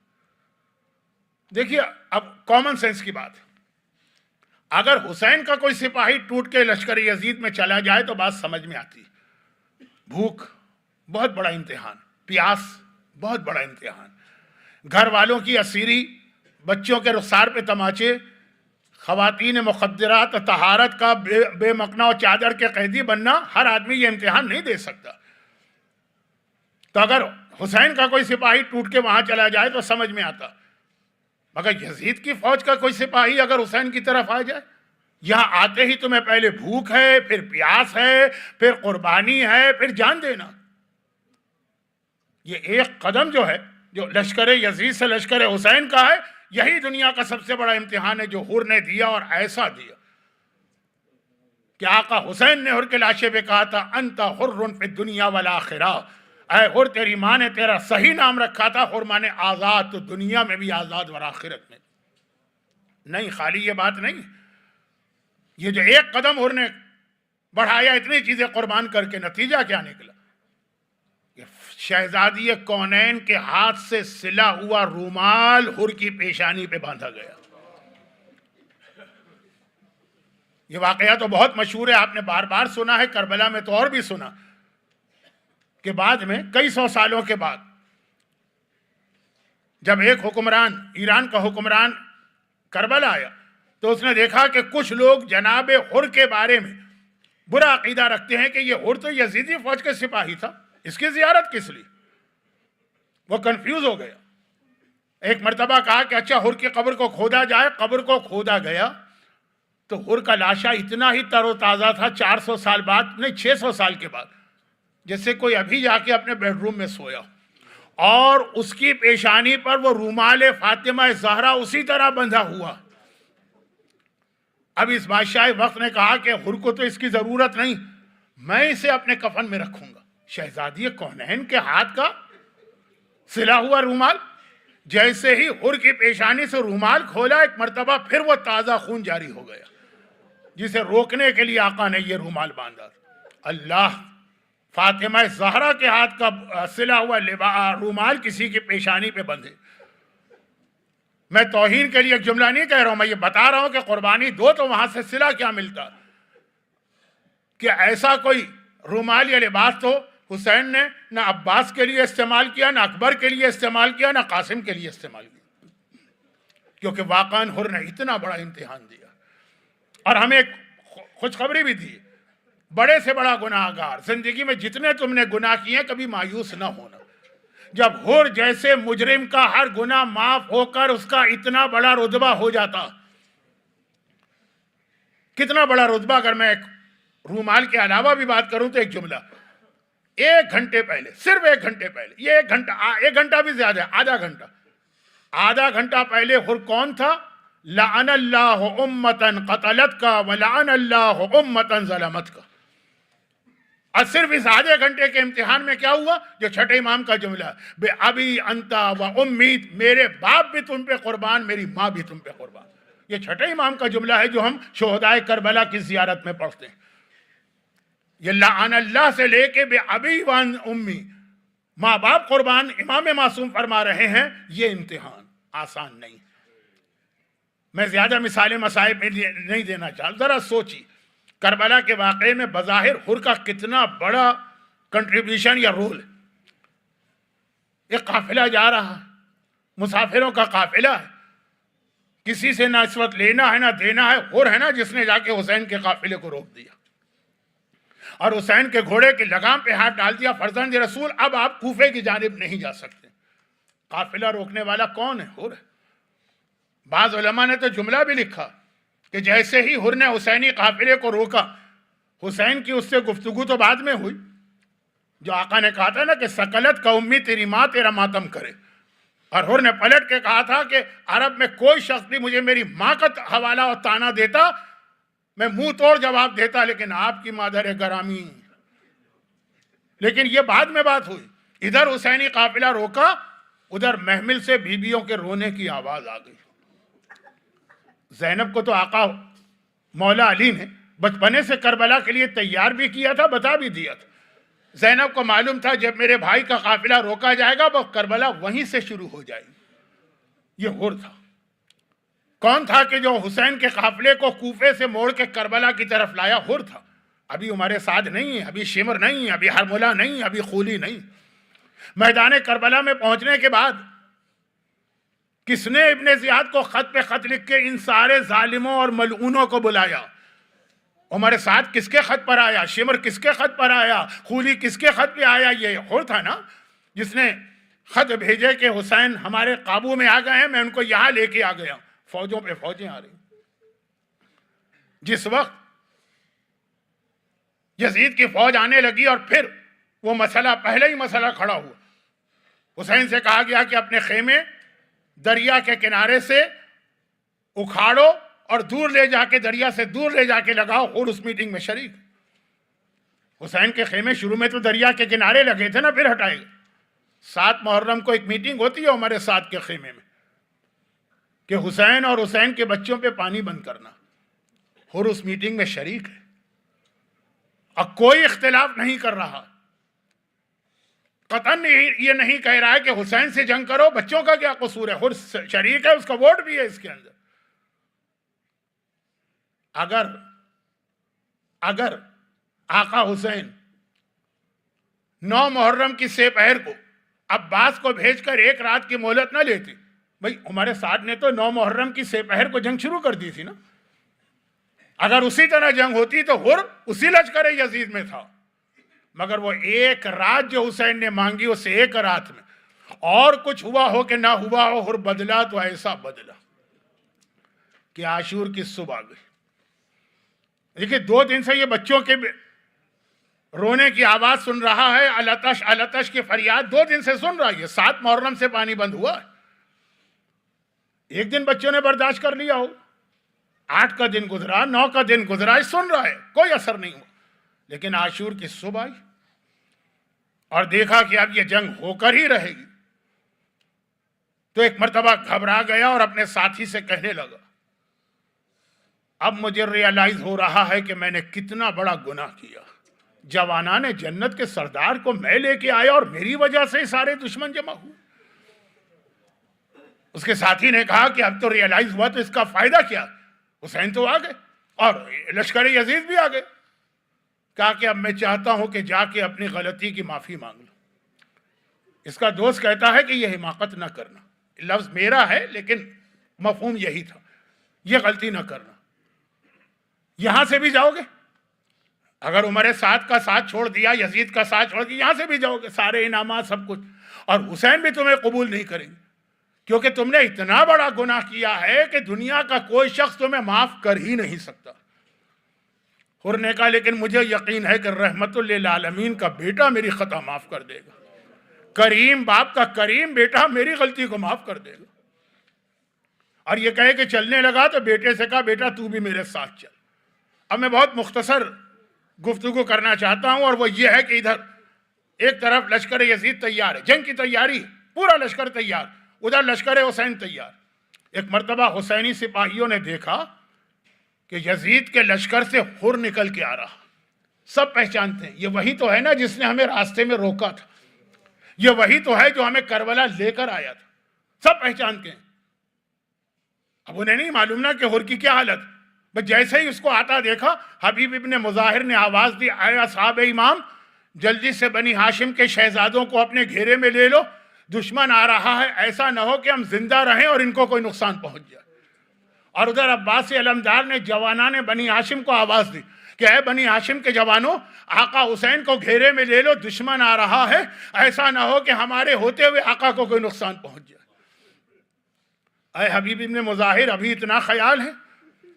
A: دیکھیے اب کامن سینس کی بات ہے، اگر حسین کا کوئی سپاہی ٹوٹ کے لشکر یزید میں چلا جائے تو بات سمجھ میں آتی ہے۔ بھوک بہت بڑا امتحان، پیاس بہت بڑا امتحان، گھر والوں کی اسیری، بچوں کے رخسار پہ تماچے، خواتین مخدرات، طہارت کا بے مکنا و چادر کے قیدی بننا، ہر آدمی یہ امتحان نہیں دے سکتا۔ تو اگر حسین کا کوئی سپاہی ٹوٹ کے وہاں چلا جائے تو سمجھ میں آتا، مگر یزید کی فوج کا کوئی سپاہی اگر حسین کی طرف آ جائے، یہاں آتے ہی تمہیں پہلے بھوک ہے، پھر پیاس ہے، پھر قربانی ہے، پھر جان دینا۔ یہ ایک قدم جو ہے، جو لشکر یزید سے لشکر حسین کا ہے، یہی دنیا کا سب سے بڑا امتحان ہے جو حر نے دیا، اور ایسا دیا کہ آقا حسین نے حر کے لاشے پہ کہا تھا انت حر فی الدنیا والآخرہ، اے حر تیری ماں نے تیرا صحیح نام رکھا تھا، حر مانے آزاد، تو دنیا میں بھی آزاد اور آخرت میں نہیں۔ خالی یہ بات نہیں، یہ جو ایک قدم حر نے بڑھایا، اتنی چیزیں قربان کر کے، نتیجہ کیا نکلا؟ شہزادی کونین کے ہاتھ سے سلا ہوا رومال حر کی پیشانی پہ باندھا گیا۔ یہ واقعہ تو بہت مشہور ہے، آپ نے بار بار سنا ہے، کربلا میں تو اور بھی سنا کہ بعد میں کئی سو سالوں کے بعد جب ایک حکمران، ایران کا حکمران کربلا آیا تو اس نے دیکھا کہ کچھ لوگ جناب حر کے بارے میں برا عقیدہ رکھتے ہیں کہ یہ حر تو یزیدی فوج کے سپاہی تھا، اس کی زیارت کس لیے؟ وہ کنفیوز ہو گیا۔ ایک مرتبہ کہا کہ اچھا حر کی قبر کو کھودا جائے، قبر کو کھودا گیا تو حر کا لاشا اتنا ہی تر و تازہ تھا، 400 سال بعد نہیں، 600 سال کے بعد، جیسے کوئی ابھی جا کے اپنے بیڈ روم میں سویا، اور اس کی پیشانی پر وہ رومال فاطمہ زہرا اسی طرح بندھا ہوا۔ اب اس بادشاہ وقت نے کہا کہ حر کو تو اس کی ضرورت نہیں، میں اسے اپنے کفن میں رکھوں گا۔ شہزادی کونین کے ہاتھ کا سلا ہوا رومال، جیسے ہی حر کی پیشانی سے رومال کھولا، ایک مرتبہ پھر وہ تازہ خون جاری ہو گیا، جسے روکنے کے لیے آقا نے یہ رومال باندھا۔ اللہ، فاطمہ زہرا کے ہاتھ کا سلا ہوا رومال کسی کی پیشانی پہ بندھے۔ میں توہین کے لیے ایک جملہ نہیں کہہ رہا ہوں، میں یہ بتا رہا ہوں کہ قربانی دو تو وہاں سے سلا کیا ملتا، کہ ایسا کوئی رومال یا لباس تو حسین نے نہ عباس کے لیے استعمال کیا، نہ اکبر کے لیے استعمال کیا، نہ قاسم کے لیے استعمال کیا، کیونکہ واقعاً حر نے اتنا بڑا امتحان دیا۔ اور ہمیں ایک خوشخبری بھی دی، بڑے سے بڑا گناہ گار، زندگی میں جتنے تم نے گناہ کیے کبھی مایوس نہ ہونا۔ جب حر جیسے مجرم کا ہر گناہ معاف ہو کر اس کا اتنا بڑا رتبہ ہو جاتا، کتنا بڑا رتبہ! اگر میں ایک رومال کے علاوہ بھی بات کروں تو ایک جملہ، 1 گھنٹے پہلے، صرف 1 گھنٹے پہلے، یہ 1 گھنٹہ بھی زیادہ ہے، آدھا گھنٹہ پہلے حر کون تھا؟ لعن اللہ امتن قتلت کا ولعن اللہ امتن ظلمت کا۔ اور صرف اس آدھے گھنٹے کے امتحان میں کیا ہوا؟ جو چھٹے امام کا جملہ، بے ابی انتا و امی، میرے باپ بھی تم پہ قربان، میری ماں بھی تم پہ قربان۔ یہ چھٹے امام کا جملہ ہے جو ہم شہدائے کربلا کی زیارت میں پڑھتے ہیں۔ یہ لعن اللہ سے لے کے بے ابی و امی، ماں باپ قربان، امام معصوم فرما رہے ہیں، یہ امتحان آسان نہیں۔ میں زیادہ مثالیں مسائب میں نہیں دینا چاہتا، ذرا سوچی، کربلا کے واقعے میں بظاہر حر کا کتنا بڑا کنٹریبیوشن یا رول ہے. ایک قافلہ جا رہا ہے، مسافروں کا قافلہ ہے، کسی سے نہ اس وقت لینا ہے نہ دینا ہے. حر ہے نا جس نے جا کے حسین کے قافلے کو روک دیا اور حسین کے گھوڑے کی لگام پہ ہاتھ ڈال دیا. فرزند رسول اب آپ کوفے کی جانب نہیں جا سکتے. قافلہ روکنے والا کون ہے؟ حر ہے. بعض علماء نے تو جملہ بھی لکھا کہ جیسے ہی حر نے حسینی قافلے کو روکا، حسین کی اس سے گفتگو تو بعد میں ہوئی. جو آقا نے کہا تھا نا کہ سکلت کا امی تیری ماں تیرا ماتم کرے، اور حر نے پلٹ کے کہا تھا کہ عرب میں کوئی شخص بھی مجھے میری ماں کا حوالہ اور تانا دیتا میں منہ توڑ جواب دیتا، لیکن آپ کی مادر گرامی. لیکن یہ بعد میں بات ہوئی. ادھر حسینی قافلہ روکا، ادھر محمل سے بیویوں کے رونے کی آواز آ گئی. زینب کو تو آقا مولا علی نے بچپنے سے کربلا کے لیے تیار بھی کیا تھا، بتا بھی دیا تھا. زینب کو معلوم تھا جب میرے بھائی کا قافلہ روکا جائے گا وہ کربلا وہیں سے شروع ہو جائے گی. یہ حر تھا. کون تھا کہ جو حسین کے قافلے کو کوفے سے موڑ کے کربلا کی طرف لایا؟ حر تھا. ابھی عمر سعد نہیں ہے، ابھی شمر نہیں، ابھی حرملہ نہیں، ابھی خولی نہیں. میدان کربلا میں پہنچنے کے بعد کس نے ابن زیاد کو خط پہ خط لکھ کے ان سارے ظالموں اور ملعونوں کو بلایا؟ عمر سعد کس کے خط پر آیا؟ شمر کس کے خط پر آیا؟ خولی کس کے خط پہ آیا؟ یہ حر تھا نا جس نے خط بھیجے کہ حسین ہمارے قابو میں آ گئے ہیں، میں ان کو یہاں لے کے آ گیا. فوجوں پہ فوجیں آ رہی. جس وقت یزید کی فوج آنے لگی اور پھر وہ مسئلہ پہلے ہی مسئلہ کھڑا ہوا. حسین سے کہا گیا کہ اپنے خیمے دریا کے کنارے سے اکھاڑو اور دور لے جا کے دریا سے دور لے جا کے لگاؤ. اور اس میٹنگ میں شریک. حسین کے خیمے شروع میں تو دریا کے کنارے لگے تھے نا، پھر ہٹائے گئے. 7 محرم کو ایک میٹنگ ہوتی ہے عمر سعد کے خیمے میں کہ حسین اور حسین کے بچوں پہ پانی بند کرنا. اور اس میٹنگ میں شریک ہے. اب کوئی اختلاف نہیں کر رہا، قطعاً یہ نہیں کہہ رہا ہے کہ حسین سے جنگ کرو، بچوں کا کیا قصور ہے. حر شریک ہے، اس کا ووٹ بھی ہے اس کے اندر. اگر آقا حسین 9 محرم کی سہ پہر کو عباس کو بھیج کر ایک رات کی مہلت نہ لیتے، بھئی ہمارے ساتھ نے تو 9 محرم کی سہ پہر کو جنگ شروع کر دی تھی نا. اگر اسی طرح جنگ ہوتی تو حر اسی لشکر یزید میں تھا. مگر وہ ایک رات جو حسین نے مانگی، اس ایک رات میں اور کچھ ہوا ہو کہ نہ ہوا ہو، حر بدلا تو ایسا بدلا کہ عاشور کی صبح آ گئی. دیکھیں 2 دن سے یہ بچوں کے رونے کی آواز سن رہا ہے، التش التش کی فریاد 2 دن سے سن رہا ہے. 7 محرم سے پانی بند ہوا ہے. ایک دن بچوں نے برداشت کر لیا ہو، 8 کا دن گزرا، 9 کا دن گزرا، سن رہا ہے، کوئی اثر نہیں ہوا. لیکن عاشور کی صبح آئی اور دیکھا کہ اب یہ جنگ ہو کر ہی رہے گی. تو ایک مرتبہ گھبرا گیا اور اپنے ساتھی سے کہنے لگا اب مجھے ریئلائز ہو رہا ہے کہ میں نے کتنا بڑا گناہ کیا. جوانان جنت کے سردار کو میں لے کے آیا اور میری وجہ سے سارے دشمن جمع ہوئے. اس کے ساتھی نے کہا کہ اب تو ریئلائز ہوا تو اس کا فائدہ کیا؟ حسین تو آ گئے اور لشکر یزید بھی آ گئے. کہا کہ اب میں چاہتا ہوں کہ جا کے اپنی غلطی کی معافی مانگ لوں. اس کا دوست کہتا ہے کہ یہ حماقت نہ کرنا. لفظ میرا ہے لیکن مفہوم یہی تھا، یہ غلطی نہ کرنا. یہاں سے بھی جاؤ گے، اگر عمر سعد کا ساتھ چھوڑ دیا، یزید کا ساتھ چھوڑ دیا، یہاں سے بھی جاؤ گے، سارے انعامات سب کچھ. اور حسین بھی تمہیں قبول نہیں کریں گے کیونکہ تم نے اتنا بڑا گناہ کیا ہے کہ دنیا کا کوئی شخص تمہیں معاف کر ہی نہیں سکتا. حر نے کہا لیکن مجھے یقین ہے کہ رحمت للعالمین کا بیٹا میری خطا معاف کر دے گا. کریم باپ کا کریم بیٹا میری غلطی کو معاف کر دے گا. اور یہ کہے کہ چلنے لگا تو بیٹے سے کہا بیٹا تو بھی میرے ساتھ چل. اب میں بہت مختصر گفتگو کرنا چاہتا ہوں، اور وہ یہ ہے کہ ادھر ایک طرف لشکر یزید تیار ہے، جنگ کی تیاری ہے، پورا لشکر تیار، ادھر لشکر حسین تیار. ایک مرتبہ حسینی سپاہیوں نے دیکھا کہ یزید کے لشکر سے حر نکل کے آ رہا. سب پہچانتے ہیں یہ وہی تو ہے نا جس نے ہمیں راستے میں روکا تھا، یہ وہی تو ہے جو ہمیں کربلا لے کر آیا تھا. سب پہچانتے ہیں. اب انہیں نہیں معلوم نا کہ حر کی کیا حالت. بس جیسے ہی اس کو آتا دیکھا، حبیب ابن مظاہر نے آواز دی، اے اصحاب امام، جلدی سے بنی ہاشم کے شہزادوں کو اپنے گھیرے میں لے لو، دشمن آ رہا ہے، ایسا نہ ہو کہ ہم زندہ رہیں اور ان کو کوئی نقصان پہنچ جائے۔ اور ادھر عباس علمدار نے جوانان بنی ہاشم کو آواز دی کہ اے بنی ہاشم کے جوانوں، آقا حسین کو گھیرے میں لے لو، دشمن آ رہا ہے، ایسا نہ ہو کہ ہمارے ہوتے ہوئے آقا کو کوئی نقصان پہنچ جائے۔ اے حبیب ابن مظاہر، ابھی اتنا خیال ہے؟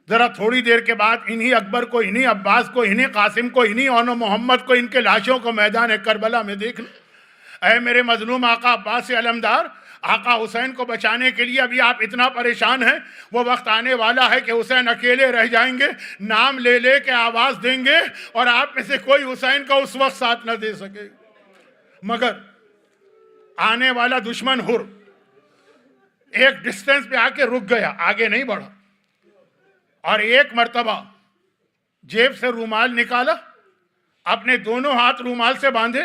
A: ذرا تھوڑی دیر کے بعد انہی اکبر کو، انہی عباس کو، انہی قاسم کو، انہی اون و محمد کو، ان کے لاشوں کو میدان کربلا میں دیکھ لو۔ اے میرے مظلوم آقا عباس علمدار، آقا حسین کو بچانے کے لیے ابھی آپ اتنا پریشان ہیں، وہ وقت آنے والا ہے کہ حسین اکیلے رہ جائیں گے، نام لے لے کے آواز دیں گے اور آپ میں سے کوئی حسین کا اس وقت ساتھ نہ دے سکے۔ مگر آنے والا دشمن ہر ایک ڈسٹنس پہ آ کے رک گیا، آگے نہیں بڑھا، اور ایک مرتبہ جیب سے رومال نکالا، اپنے دونوں ہاتھ رومال سے باندھے،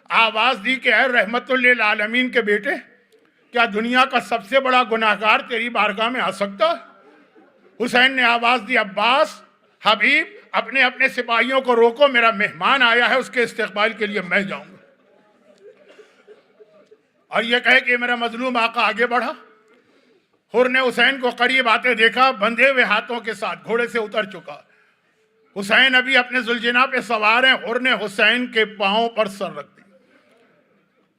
A: آواز دی کہ اے رحمت للعالمین کے بیٹے، کیا دنیا کا سب سے بڑا گناہگار تیری بارگاہ میں آ سکتا ہے؟ حسین نے آواز دی، عباس، حبیب، اپنے اپنے سپاہیوں کو روکو، میرا مہمان آیا ہے، اس کے استقبال کے لیے میں جاؤں گا۔ اور یہ کہے کہ میرا مظلوم آقا آگے بڑھا۔ حر نے حسین کو قریب آتے دیکھا، بندھے ہوئے ہاتھوں کے ساتھ گھوڑے سے اتر چکا، حسین ابھی اپنے ذوالجناح پہ سوار ہیں۔ حر نے حسین کے پاؤں پر سر رکھ دی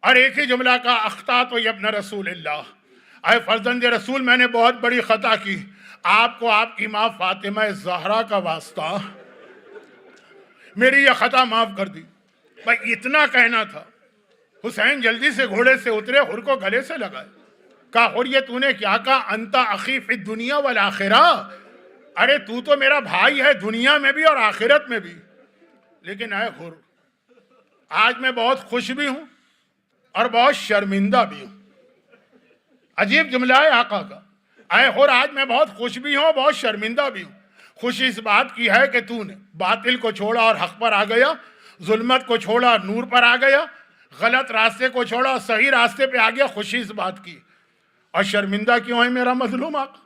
A: اور ایک ہی جملہ کا، اخطأت یا ابن رسول اللہ، اے فرزند رسول، میں نے بہت بڑی خطا کی، آپ کو آپ کی ماں فاطمہ زہرا کا واسطہ میری یہ خطا معاف کر دی۔ بھائی اتنا کہنا تھا۔ حسین جلدی سے گھوڑے سے اترے، حر کو گلے سے لگائے، کہا حر یہ تو نے کیا کہا، انت اخی فی الدنیا والآخرہ، ارے تو تو میرا بھائی ہے دنیا میں بھی اور آخرت میں بھی، لیکن اے حر آج میں بہت خوش بھی ہوں اور بہت شرمندہ بھی ہوں۔ عجیب جملہ ہے آقا کا، اے حر آج میں بہت خوش بھی ہوں، بہت شرمندہ بھی ہوں۔ خوشی اس بات کی ہے کہ تو نے باطل کو چھوڑا اور حق پر آ گیا، ظلمت کو چھوڑا نور پر آ گیا، غلط راستے کو چھوڑا اور صحیح راستے پہ آ گیا، خوشی اس بات کی۔ اور شرمندہ کیوں ہے میرا مظلوم آقا؟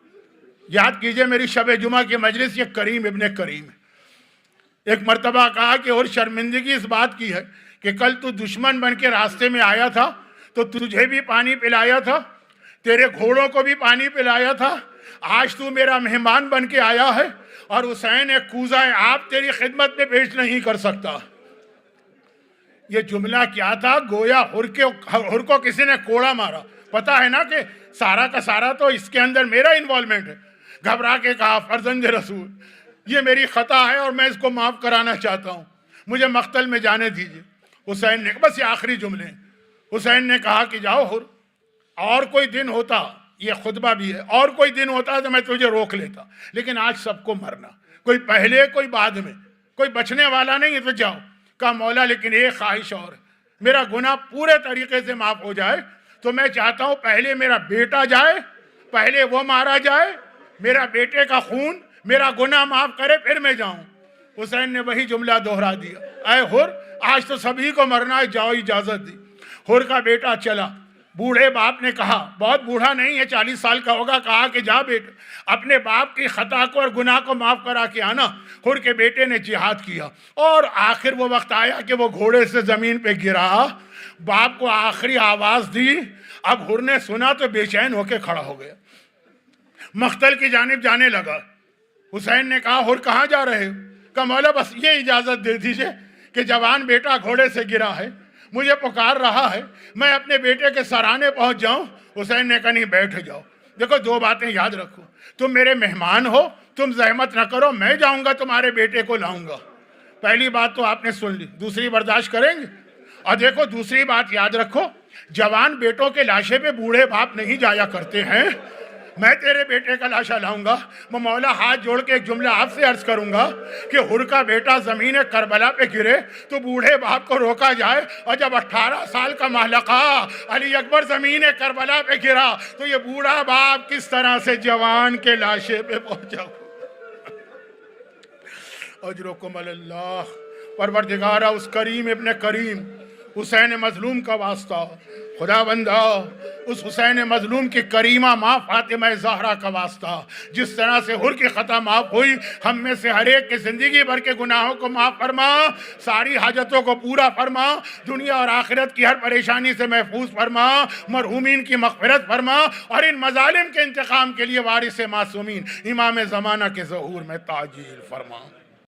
A: یاد کیجئے میری شب جمعہ کی مجلس، یہ کریم ابن کریم ہے۔ ایک مرتبہ کہا کہ اور شرمندگی اس بات کی ہے کہ کل تو دشمن بن کے راستے میں آیا تھا تو تجھے بھی پانی پلایا تھا، تیرے گھوڑوں کو بھی پانی پلایا تھا، آج تو میرا مہمان بن کے آیا ہے اور حسین ایک کوزہ آپ تیری خدمت میں پیش نہیں کر سکتا۔ یہ جملہ کیا تھا؟ گویا حر کو کسی نے کوڑا مارا، پتا ہے نا کہ سارا کا سارا تو اس کے اندر میرا انوالومنٹ ہے۔ گھبرا کے کہا فرزند رسول یہ میری خطا ہے اور میں اس کو معاف کرانا چاہتا ہوں، مجھے مقتل میں جانے دیجیے۔ حسین نے، بس یہ آخری جملے، حسین نے کہا کہ جاؤ حر، اور کوئی دن ہوتا، یہ خطبہ بھی ہے، اور کوئی دن ہوتا تو میں تجھے روک لیتا، لیکن آج سب کو مرنا، کوئی پہلے کوئی بعد میں، کوئی بچنے والا نہیں ہے، تو جاؤ۔ کہا مولا لیکن ایک خواہش اور ہے، میرا گناہ پورے طریقے سے معاف ہو جائے تو میں چاہتا ہوں پہلے میرا بیٹا جائے، پہلے وہ مارا جائے، میرا بیٹے کا خون میرا گناہ معاف کرے، پھر میں جاؤں۔ حسین نے وہی جملہ دوہرا دیا، اے حر آج تو سبھی کو مرنا ہے، جاؤ، اجازت دی۔ حر کا بیٹا چلا، بوڑھے باپ نے کہا، بہت بوڑھا نہیں ہے، 40 سال کا ہوگا، کہا کہ جا بیٹا اپنے باپ کی خطا کو اور گناہ کو معاف کرا کے آنا۔ حر کے بیٹے نے جہاد کیا اور آخر وہ وقت آیا کہ وہ گھوڑے سے زمین پہ گرا، باپ کو آخری آواز دی۔ اب حر نے سنا تو بے چین ہو کے کھڑا ہو گیا، مقتل کی جانب جانے لگا۔ حسین نے کہا حر کہاں جا رہے ہو؟ کہا مولا بس یہ اجازت دے دیجئے کہ جوان بیٹا گھوڑے سے گرا ہے، مجھے پکار رہا ہے، میں اپنے بیٹے کے سرانے پہنچ جاؤں۔ حسین نے کہا نہیں، بیٹھ جاؤ۔ دیکھو دو باتیں یاد رکھو، تم میرے مہمان ہو، تم زحمت نہ کرو، میں جاؤں گا تمہارے بیٹے کو لاؤں گا۔ پہلی بات تو آپ نے سن لی، دوسری برداشت کریں گے؟ اور دیکھو دوسری بات یاد رکھو، جوان بیٹوں کے لاشے پہ بوڑھے باپ نہیں جایا کرتے ہیں، میں تیرے بیٹے کا لاشا لاؤں گا۔ میں مولا ہاتھ جوڑ کے ایک جملہ آپ سے عرض کروں گا کہ حر کا بیٹا زمین کربلا پہ گرے تو بوڑھے باپ کو روکا جائے، اور جب 18 سال کا محلقہ علی اکبر زمین کربلا پہ گرا تو یہ بوڑھا باپ کس طرح سے جوان کے لاشے پہ پہنچا۔ اجرکم اللہ، پروردگارہ اس کریم ابن کریم، حسین مظلوم کا واسطہ، خدا بندہ اس حسین مظلوم کی کریمہ ماں فاطمہ زہرا کا واسطہ، جس طرح سے حر کی خطا معاف ہوئی، ہم میں سے ہر ایک کے زندگی بھر کے گناہوں کو معاف فرما، ساری حاجتوں کو پورا فرما، دنیا اور آخرت کی ہر پریشانی سے محفوظ فرما، مرحومین کی مغفرت فرما، اور ان مظالم کے انتقام کے لیے وارث معصومین امام زمانہ کے ظہور میں تعجیل فرما۔